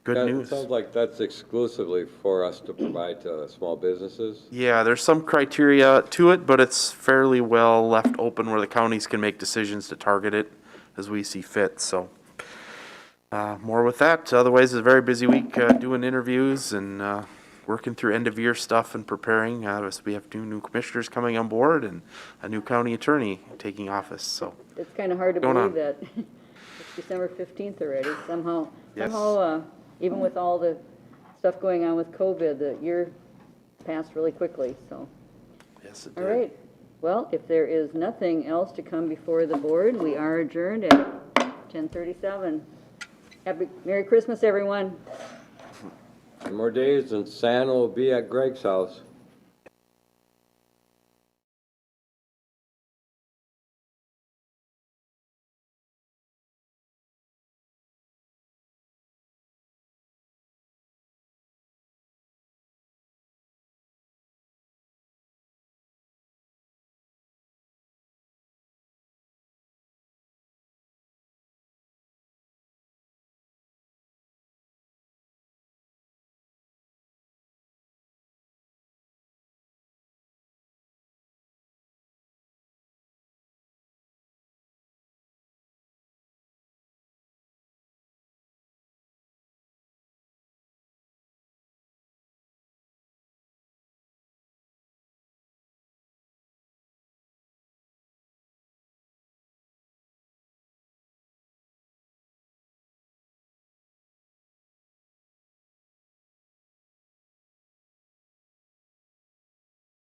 good It news. sounds like that's exclusively for us to provide to small businesses. Yeah, there's some criteria to it, but it's fairly well left open where the counties can make decisions to target it as we see fit. So more with that. Otherwise, it's a very busy week doing interviews and working through end of year stuff and preparing. As we have two new commissioners coming on board and a new county attorney taking office. So It's kind of hard to Going believe on. that it's December 15th already. Somehow, Yes. even with all the stuff going on with COVID, the year passed really quickly, so. yes, it All did. right. Well, if there is nothing else to come before the board, we are adjourned at 10:37. Merry Christmas, everyone. 10 more days and Santa will be at Greg's house.